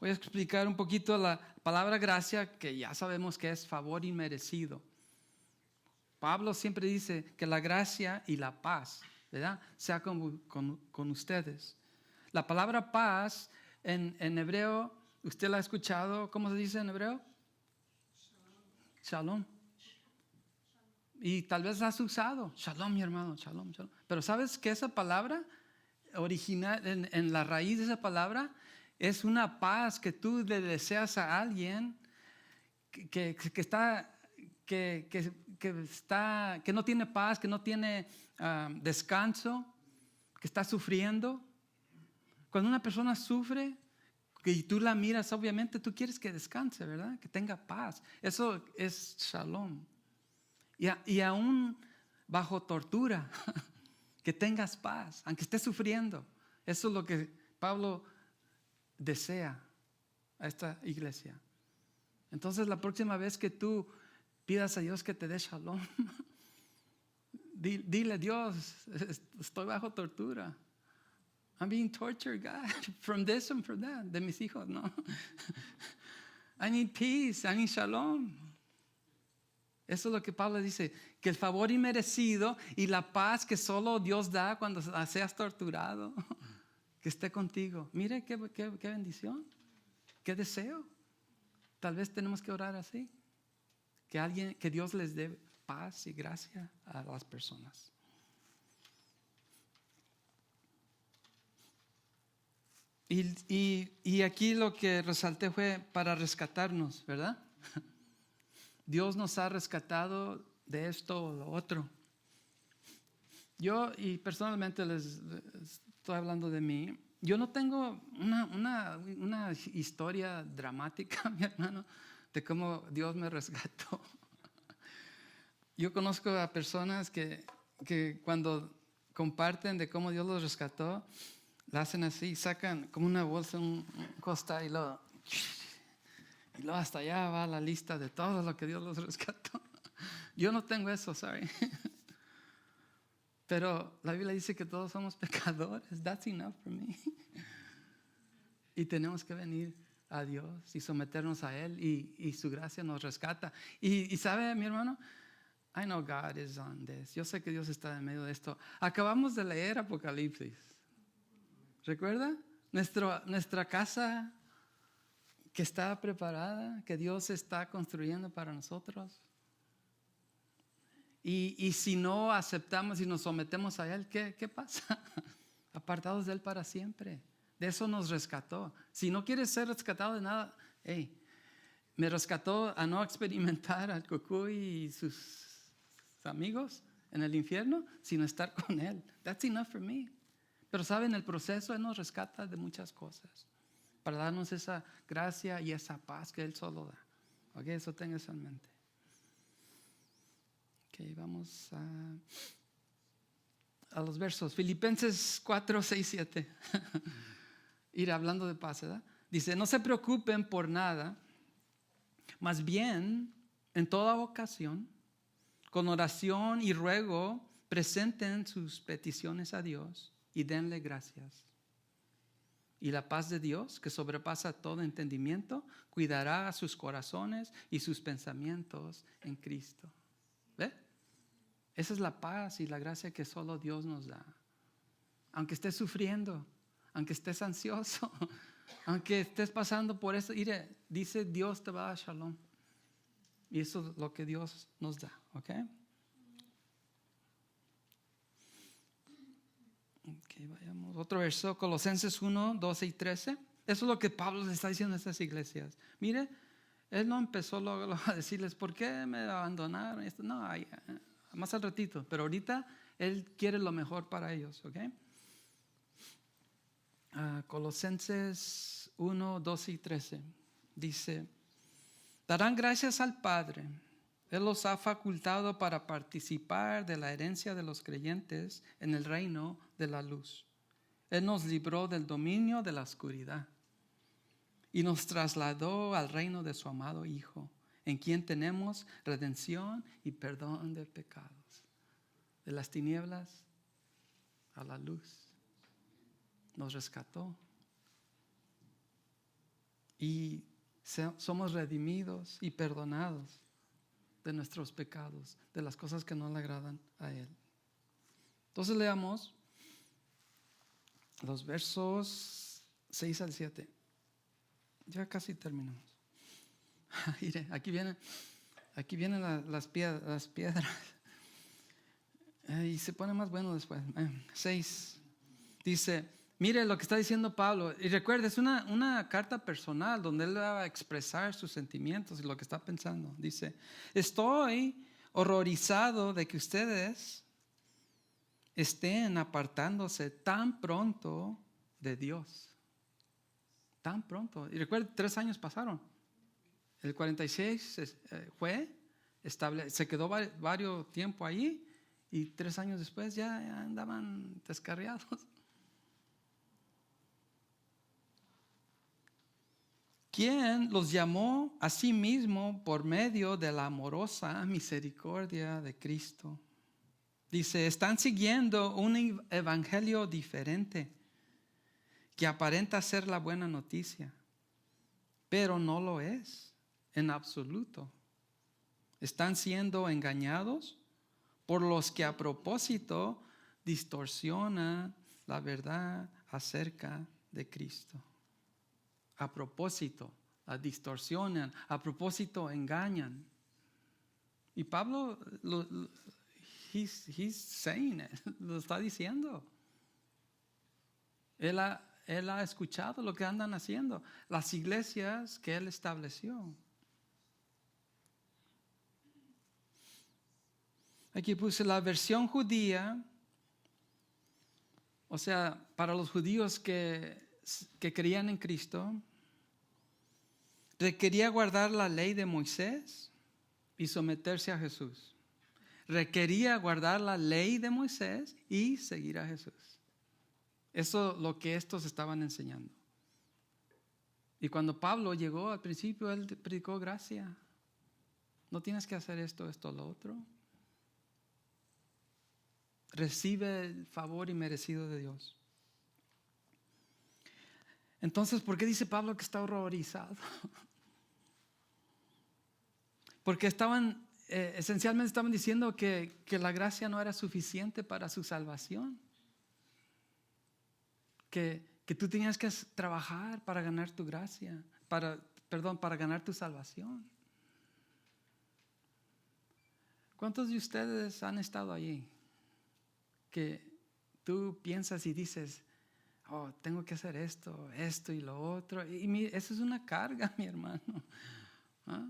Voy a explicar un poquito la palabra gracia, que ya sabemos que es favor inmerecido. Pablo siempre dice que la gracia y la paz, ¿verdad?, sea con ustedes. La palabra paz en hebreo, ¿usted la ha escuchado? ¿Cómo se dice en hebreo? Shalom. Y tal vez la has usado. Shalom, mi hermano, shalom, shalom. Pero ¿sabes que esa palabra original, en la raíz de esa palabra, es una paz que tú le deseas a alguien que no tiene paz, que no tiene descanso, que está sufriendo? Cuando una persona sufre y tú la miras, obviamente tú quieres que descanse, ¿verdad? Que tenga paz. Eso es shalom. Y aún bajo tortura, que tengas paz, aunque estés sufriendo. Eso es lo que Pablo desea a esta iglesia. Entonces la próxima vez que tú pidas a Dios que te dé shalom, dile, Dios, estoy bajo tortura. I'm being tortured, God, from this and from that. De mis hijos, no. I need peace, I need shalom. Eso es lo que Pablo dice, que el favor inmerecido y la paz que solo Dios da cuando seas torturado, que esté contigo. Mire qué bendición, qué deseo. Tal vez tenemos que orar así, que Dios les dé paz y gracia a las personas. Y aquí lo que resalté fue para rescatarnos, ¿verdad? Dios nos ha rescatado de esto o lo otro. Yo, y personalmente les estoy hablando de mí, yo no tengo una historia dramática, mi hermano, de cómo Dios me rescató. Yo conozco a personas que cuando comparten de cómo Dios los rescató, la hacen así, sacan como una bolsa, un costal y luego hasta allá va la lista de todo lo que Dios los rescató. Yo no tengo eso, sorry. Pero la Biblia dice que todos somos pecadores. That's enough for me. Y tenemos que venir a Dios y someternos a Él y su gracia nos rescata. Y sabe, mi hermano, I know God is on this. Yo sé que Dios está en medio de esto. Acabamos de leer Apocalipsis. ¿Recuerda? Nuestra casa que está preparada, que Dios está construyendo para nosotros. Y si no aceptamos y nos sometemos a Él, ¿qué pasa? Apartados de Él para siempre. De eso nos rescató. Si no quieres ser rescatado de nada, me rescató a no experimentar al Cucuy y sus amigos en el infierno, sino estar con Él. That's enough for me. Pero saben, el proceso Él nos rescata de muchas cosas para darnos esa gracia y esa paz que Él solo da. Ok, eso tenga eso en mente. Ok, vamos a los versos. Filipenses 4, 6, 7. Ir hablando de paz, ¿verdad? Dice, no se preocupen por nada, más bien, en toda ocasión, con oración y ruego, presenten sus peticiones a Dios y denle gracias. Y la paz de Dios, que sobrepasa todo entendimiento, cuidará a sus corazones y sus pensamientos en Cristo. ¿Ve? Esa es la paz y la gracia que solo Dios nos da. Aunque estés sufriendo, aunque estés ansioso, aunque estés pasando por eso, dice Dios te va a dar shalom. Y eso es lo que Dios nos da, ¿ok? Ok, vayamos. Otro verso, Colosenses 1, 12 y 13. Eso es lo que Pablo le está diciendo a estas iglesias. Mire, él no empezó luego a decirles, ¿por qué me abandonaron? No, más al ratito. Pero ahorita él quiere lo mejor para ellos, ¿ok? Colosenses 1, 12 y 13. Dice, darán gracias al Padre. Él los ha facultado para participar de la herencia de los creyentes en el reino de la luz. Él nos libró del dominio de la oscuridad y nos trasladó al reino de su amado Hijo, en quien tenemos redención y perdón de pecados. De las tinieblas a la luz. Nos rescató. Y somos redimidos y perdonados de nuestros pecados, de las cosas que no le agradan a Él. Entonces leamos los versos 6 al 7. Ya casi terminamos. Mire, aquí vienen las piedras. Y se pone más bueno después. 6. Dice, mire lo que está diciendo Pablo. Y recuerde, es una carta personal donde él va a expresar sus sentimientos y lo que está pensando. Dice, estoy horrorizado de que ustedes estén apartándose tan pronto de Dios. Tan pronto. Y recuerde, 3 años pasaron. El 46 se quedó varios tiempo allí y 3 años después ya andaban descarriados. ¿Quién los llamó a sí mismo por medio de la amorosa misericordia de Cristo? Dice, están siguiendo un evangelio diferente que aparenta ser la buena noticia, pero no lo es en absoluto. Están siendo engañados por los que a propósito distorsionan la verdad acerca de Cristo. A propósito, la distorsionan, a propósito engañan. Y Pablo, he's saying it, lo está diciendo. Él él ha escuchado lo que andan haciendo, las iglesias que él estableció. Aquí puse la versión judía, o sea, para los judíos que creían en Cristo, requería guardar la ley de Moisés y someterse a Jesús. Requería guardar la ley de Moisés y seguir a Jesús. Eso es lo que estos estaban enseñando. Y cuando Pablo llegó al principio, él predicó gracia. No tienes que hacer esto, lo otro. Recibe el favor inmerecido de Dios. Entonces, ¿por qué dice Pablo que está horrorizado? Porque esencialmente estaban diciendo que la gracia no era suficiente para su salvación. Que tú tenías que trabajar para ganar tu gracia, para ganar tu salvación. ¿Cuántos de ustedes han estado allí? Que tú piensas y dices, oh, tengo que hacer esto y lo otro. Y eso es una carga, mi hermano. ¿Ah?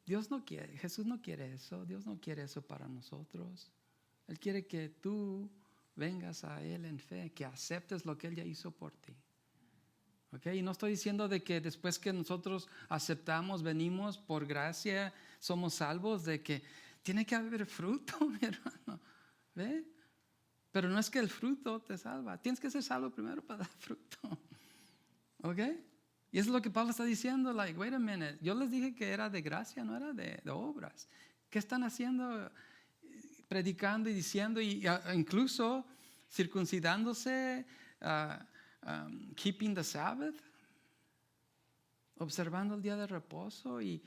Jesús no quiere eso. Dios no quiere eso para nosotros. Él quiere que tú vengas a Él en fe, que aceptes lo que Él ya hizo por ti. ¿Okay? Y no estoy diciendo de que después que nosotros aceptamos, venimos por gracia, somos salvos, de que tiene que haber fruto, mi hermano. ¿Ve? Pero no es que el fruto te salva. Tienes que ser salvo primero para dar fruto. ¿Ok? Y eso es lo que Pablo está diciendo. Like, wait a minute. Yo les dije que era de gracia, no era de obras. ¿Qué están haciendo? Predicando y diciendo, y incluso circuncidándose, keeping the Sabbath, observando el día de reposo y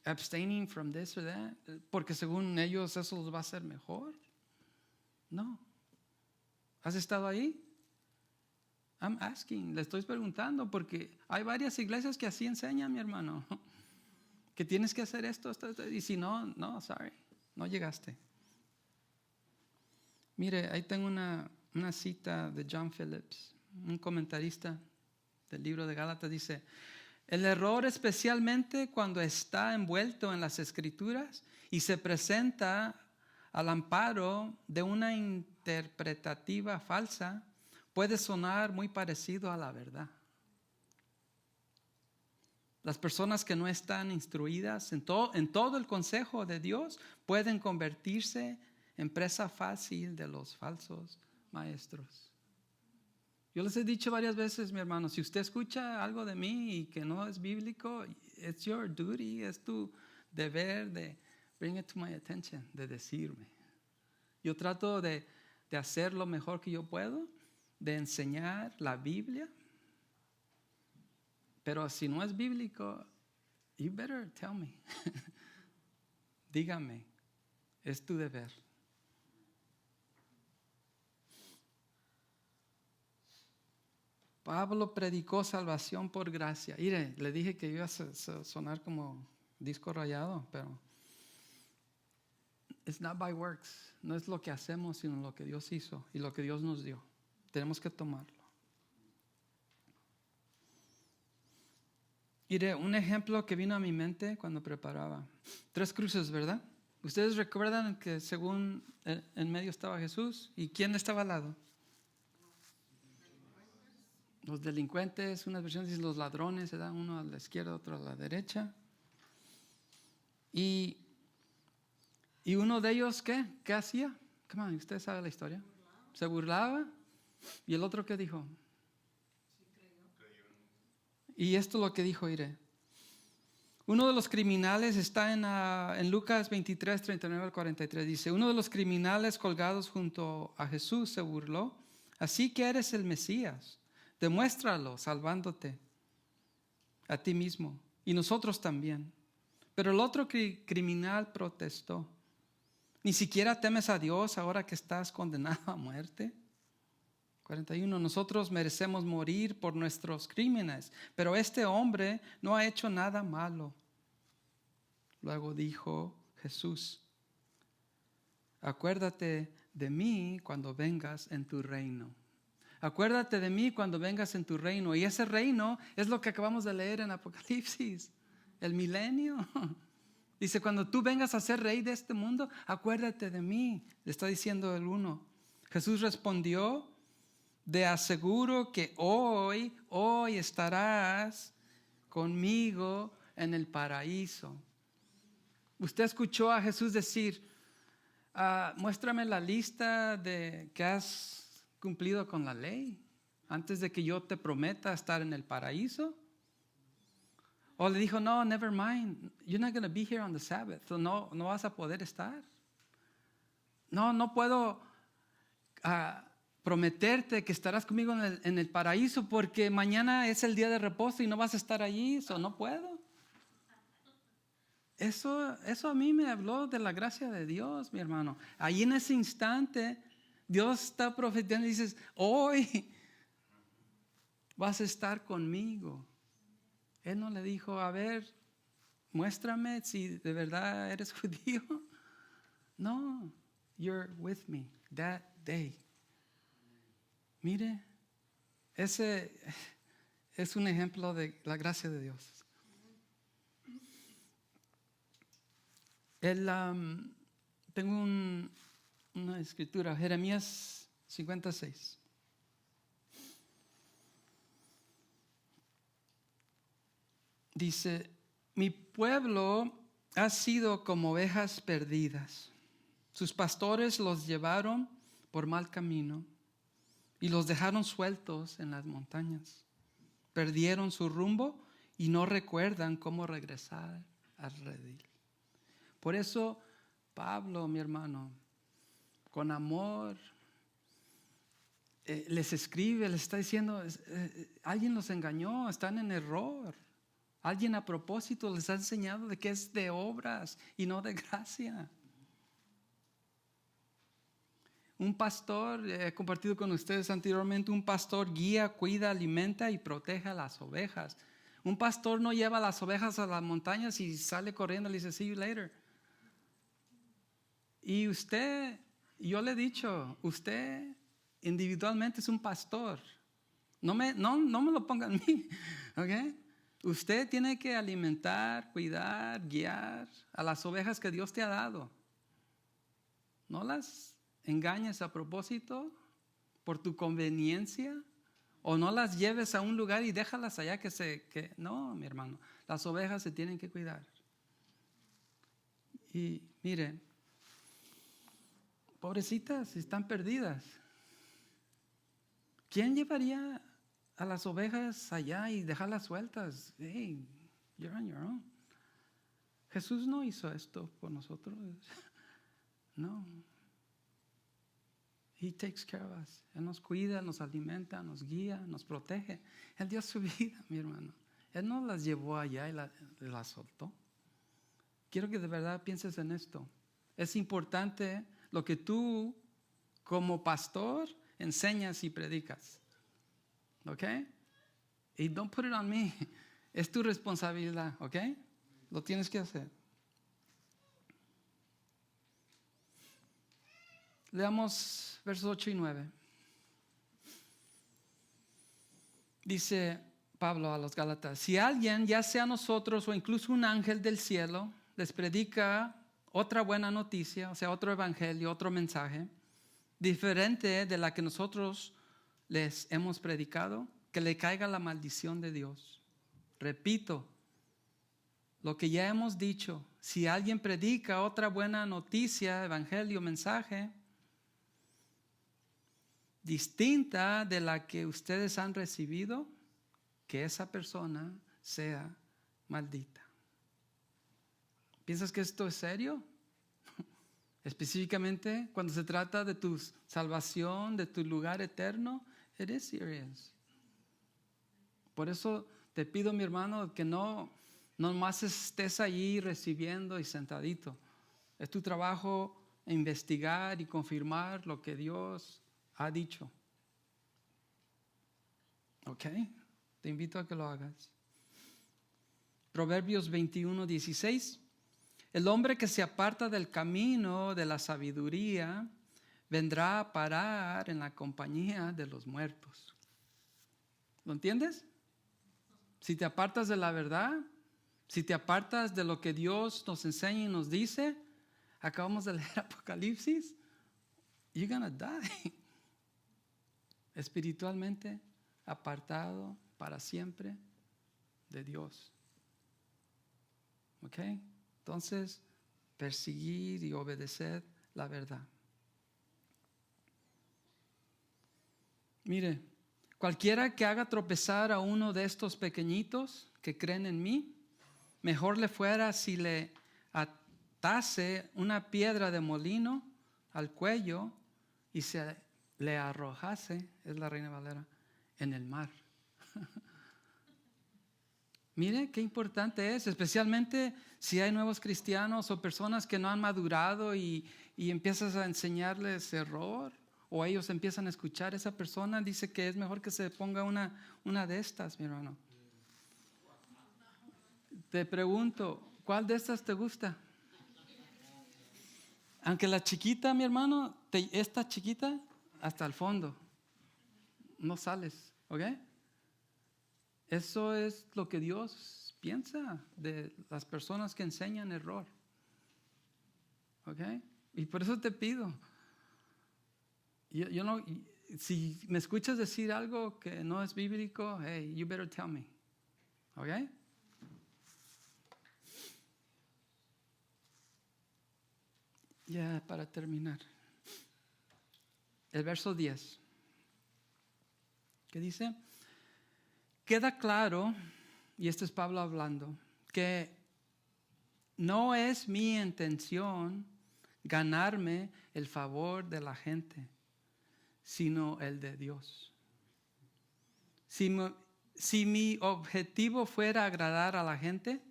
abstaining from this or that, porque según ellos eso los va a hacer mejor. No. ¿Has estado ahí? I'm asking, le estoy preguntando porque hay varias iglesias que así enseñan, mi hermano, que tienes que hacer esto, y si no, sorry, no llegaste. Mire, ahí tengo una cita de John Phillips, un comentarista del libro de Gálatas, dice: el error, especialmente cuando está envuelto en las Escrituras y se presenta al amparo de una interpretativa falsa, puede sonar muy parecido a la verdad. Las personas que no están instruidas en todo el consejo de Dios pueden convertirse en presa fácil de los falsos maestros. Yo les he dicho varias veces, mi hermano, si usted escucha algo de mí y que no es bíblico, it's your duty, es tu deber de bring it to my attention, de decirme. Yo trato de hacer lo mejor que yo puedo, de enseñar la Biblia, pero si no es bíblico, you better tell me. Dígame, es tu deber. Pablo predicó salvación por gracia. Mire, le dije que iba a sonar como disco rayado, pero it's not by works. No es lo que hacemos, sino lo que Dios hizo y lo que Dios nos dio. Tenemos que tomarlo. Mire, un ejemplo que vino a mi mente cuando preparaba. 3 cruces, ¿verdad? Ustedes recuerdan que según en medio estaba Jesús, ¿y quién estaba al lado? Los delincuentes, unas versiones dicen los ladrones, se da uno a la izquierda, otro a la derecha. Y uno de ellos, ¿qué hacía? Come on, usted sabe la historia. Se burlaba. ¿Y el otro qué dijo? Y esto es lo que dijo, iré. Uno de los criminales está en Lucas 23, 39 al 43. Dice: uno de los criminales colgados junto a Jesús se burló. Así que eres el Mesías. Demuéstralo salvándote a ti mismo y nosotros también. Pero el otro criminal protestó: ¿ni siquiera temes a Dios ahora que estás condenado a muerte? 41. Nosotros merecemos morir por nuestros crímenes, pero este hombre no ha hecho nada malo. Luego dijo Jesús: acuérdate de mí cuando vengas en tu reino. Acuérdate de mí cuando vengas en tu reino. Y ese reino es lo que acabamos de leer en Apocalipsis, el milenio. Dice, cuando tú vengas a ser rey de este mundo, acuérdate de mí. Le está diciendo el 1. Jesús respondió, de aseguro que hoy estarás conmigo en el paraíso. Usted escuchó a Jesús decir, muéstrame la lista de que has cumplido con la ley antes de que yo te prometa estar en el paraíso. O le dijo, no, never mind, you're not going to be here on the Sabbath, so no vas a poder estar. No puedo prometerte que estarás conmigo en el paraíso porque mañana es el día de reposo y no vas a estar allí, so no puedo. Eso a mí me habló de la gracia de Dios, mi hermano. Ahí en ese instante, Dios está profetizando y dices, hoy vas a estar conmigo. Él no le dijo, a ver, muéstrame si de verdad eres judío. No, you're with me that day. Mire, ese es un ejemplo de la gracia de Dios. Tengo una escritura, Jeremías 56. Dice, mi pueblo ha sido como ovejas perdidas. Sus pastores los llevaron por mal camino y los dejaron sueltos en las montañas. Perdieron su rumbo y no recuerdan cómo regresar al redil. Por eso, Pablo, mi hermano, con amor, les escribe, les está diciendo, alguien los engañó, están en error. Alguien a propósito les ha enseñado de que es de obras y no de gracia. Un pastor, he compartido con ustedes anteriormente, un pastor guía, cuida, alimenta y protege a las ovejas. Un pastor no lleva las ovejas a las montañas y sale corriendo y le dice, see you later. Y usted, yo le he dicho, usted individualmente es un pastor. No me lo pongan a mí, ¿ok? Usted tiene que alimentar, cuidar, guiar a las ovejas que Dios te ha dado. No las engañes a propósito por tu conveniencia o no las lleves a un lugar y déjalas allá no, mi hermano, las ovejas se tienen que cuidar. Y mire, pobrecitas, están perdidas. ¿Quién llevaría a las ovejas allá y dejarlas sueltas? Hey, you're on your own. Jesús no hizo esto por nosotros. No. He takes care of us. Él nos cuida, nos alimenta, nos guía, nos protege. Él dio su vida, mi hermano. Él no las llevó allá y las soltó. Quiero que de verdad pienses en esto. Es importante lo que tú, como pastor, enseñas y predicas. ¿Ok? Y don't put it on me. Es tu responsabilidad. ¿Ok? Lo tienes que hacer. Leamos versos 8 y 9. Dice Pablo a los Gálatas, si alguien, ya sea nosotros o incluso un ángel del cielo, les predica otra buena noticia, o sea, otro evangelio, otro mensaje, diferente de la que nosotros les hemos predicado, que le caiga la maldición de Dios. Repito, lo que ya hemos dicho, si alguien predica otra buena noticia, evangelio, mensaje, distinta de la que ustedes han recibido, que esa persona sea maldita. ¿Piensas que esto es serio? Específicamente cuando se trata de tu salvación, de tu lugar eterno, it is serious. Por eso te pido, mi hermano, que no más estés allí recibiendo y sentadito. Es tu trabajo investigar y confirmar lo que Dios ha dicho. ¿Ok? Te invito a que lo hagas. Proverbios 21:16. El hombre que se aparta del camino de la sabiduría vendrá a parar en la compañía de los muertos. ¿Lo entiendes? Si te apartas de la verdad, si te apartas de lo que Dios nos enseña y nos dice, acabamos de leer Apocalipsis, you're gonna die. Espiritualmente apartado para siempre de Dios. ¿Ok? Entonces, perseguir y obedecer la verdad. Mire, cualquiera que haga tropezar a uno de estos pequeñitos que creen en mí, mejor le fuera si le atase una piedra de molino al cuello y se le arrojase, es la Reina Valera, en el mar. Mire qué importante es, especialmente si hay nuevos cristianos o personas que no han madurado y empiezas a enseñarles error, o ellos empiezan a escuchar a esa persona, dice que es mejor que se ponga una de estas, mi hermano. Te pregunto, ¿cuál de estas te gusta? Aunque la chiquita, mi hermano, esta chiquita, hasta el fondo, no sales, ¿ok? Eso es lo que Dios piensa de las personas que enseñan error. ¿Ok? Y por eso te pido. Yo no, si me escuchas decir algo que no es bíblico, hey, you better tell me. ¿Ok? Ya para terminar. El verso 10. ¿Qué dice? Queda claro, y este es Pablo hablando, que no es mi intención ganarme el favor de la gente, sino el de Dios. Si mi objetivo fuera agradar a la gente,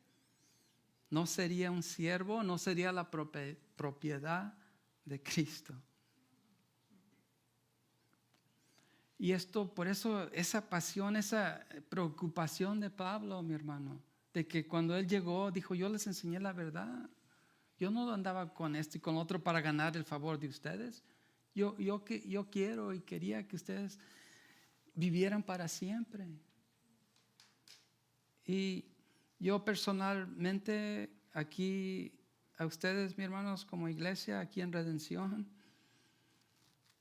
no sería un siervo, no sería la propiedad de Cristo. Y esto, por eso, esa pasión, esa preocupación de Pablo, mi hermano, de que cuando él llegó, dijo, yo les enseñé la verdad. Yo no andaba con esto y con otro para ganar el favor de ustedes. Yo quiero y quería que ustedes vivieran para siempre. Y yo personalmente, aquí, a ustedes, mis hermanos, como iglesia, aquí en Redención,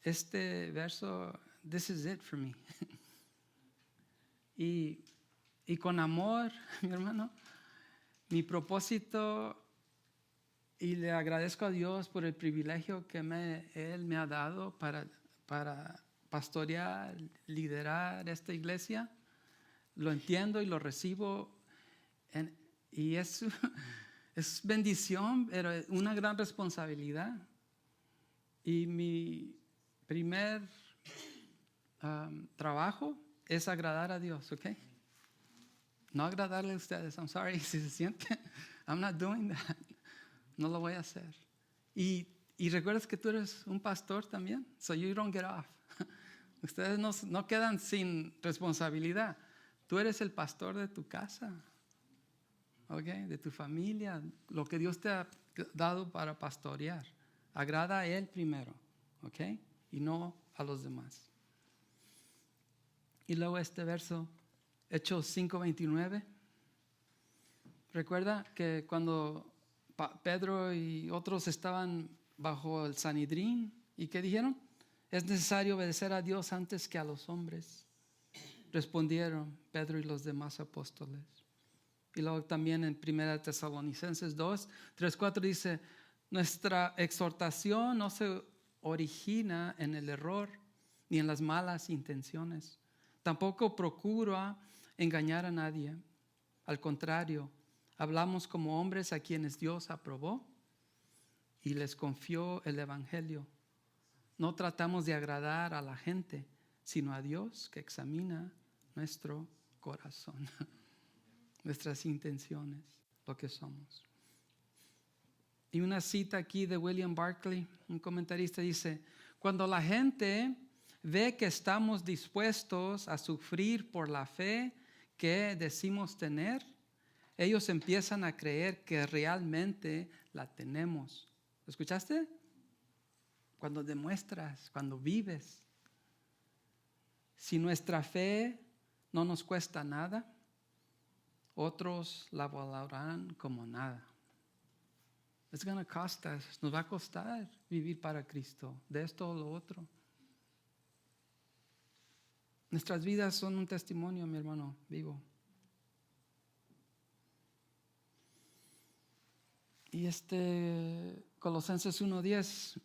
este verso, this is it for me. Y con amor, mi hermano, mi propósito, y le agradezco a Dios por el privilegio que Él me ha dado para pastorear, liderar esta iglesia. Lo entiendo y lo recibo. Y es bendición, pero es una gran responsabilidad. Y mi primer trabajo es agradar a Dios, ¿ok? No agradarle a ustedes, I'm sorry si se siente. I'm not doing that. No lo voy a hacer. Y recuerdas que tú eres un pastor también, so you don't get off. Ustedes no quedan sin responsabilidad. Tú eres el pastor de tu casa, ¿ok? De tu familia, lo que Dios te ha dado para pastorear. Agrada a Él primero, ¿ok? Y no a los demás. Y luego este verso, Hechos 5:29. Recuerda que cuando Pedro y otros estaban bajo el Sanedrín, ¿y qué dijeron? Es necesario obedecer a Dios antes que a los hombres. Respondieron Pedro y los demás apóstoles. Y luego también en 1 Tesalonicenses 2:3-4 dice, nuestra exhortación no se origina en el error ni en las malas intenciones. Tampoco procura engañar a nadie. Al contrario, hablamos como hombres a quienes Dios aprobó y les confió el evangelio. No tratamos de agradar a la gente, sino a Dios que examina nuestro corazón, nuestras intenciones, lo que somos. Y una cita aquí de William Barclay, un comentarista, dice, cuando la gente ve que estamos dispuestos a sufrir por la fe que decimos tener, ellos empiezan a creer que realmente la tenemos. ¿Escuchaste? cuando demuestras, cuando vives. Si nuestra fe no nos cuesta nada, otros la valorarán como nada. It's going to cost us. Nos va a costar vivir para Cristo, de esto o lo otro. Nuestras vidas son un testimonio, mi hermano, vivo. Y Colosenses 1:10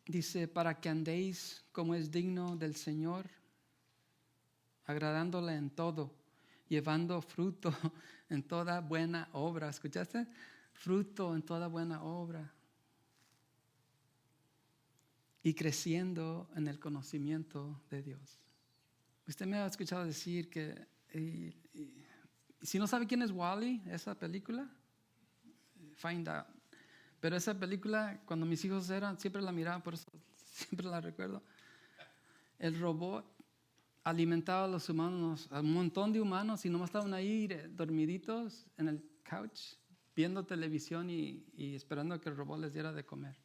dice, para que andéis como es digno del Señor, agradándole en todo, llevando fruto en toda buena obra. ¿Escuchaste? Fruto en toda buena obra. Y creciendo en el conocimiento de Dios. Usted me ha escuchado decir que, si no sabe quién es Wall-E, esa película, find out. Pero esa película, cuando mis hijos siempre la miraban, por eso siempre la recuerdo. El robot alimentaba a los humanos, a un montón de humanos, y nomás estaban ahí dormiditos en el couch, viendo televisión y esperando que el robot les diera de comer.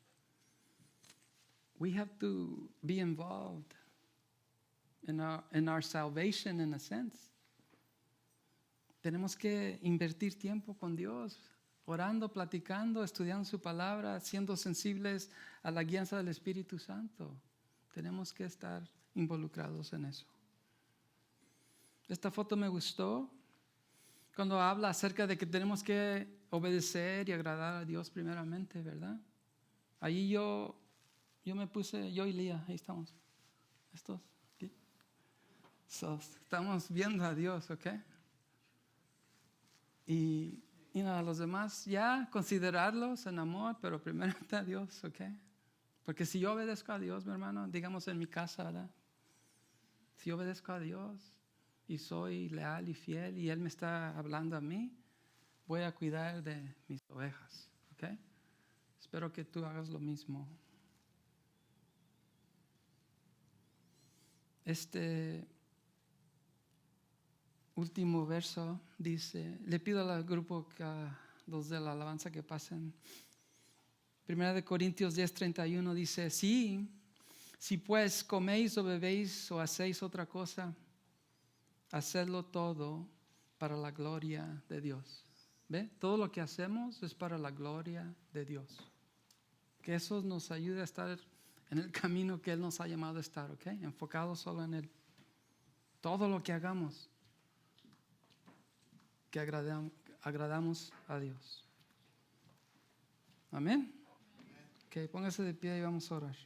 We have to be involved in our salvation, in a sense. Tenemos que invertir tiempo con Dios, orando, platicando, estudiando su palabra, siendo sensibles a la guianza del Espíritu Santo. Tenemos que estar involucrados en eso. Esta foto me gustó cuando habla acerca de que tenemos que obedecer y agradar a Dios primeramente, ¿verdad? Allí yo me puse, yo y Lía, ahí estamos. Estos aquí. Estamos viendo a Dios, ¿ok? Y a los demás ya considerarlos en amor, pero primero a Dios, ¿ok? Porque si yo obedezco a Dios, mi hermano, digamos en mi casa, ¿verdad? Si yo obedezco a Dios y soy leal y fiel y Él me está hablando a mí, voy a cuidar de mis ovejas, ¿ok? Espero que tú hagas lo mismo. Este último verso dice, le pido al grupo, los de la alabanza, que pasen. 1 Corintios 10:31 dice, sí, si pues coméis o bebéis o hacéis otra cosa, hacedlo todo para la gloria de Dios. ¿Ve? Todo lo que hacemos es para la gloria de Dios. Que eso nos ayude a estar en el camino que Él nos ha llamado a estar, ¿ok? Enfocados solo en Él. Todo lo que hagamos, que agradamos a Dios. Amén. Ok, póngase de pie y vamos a orar.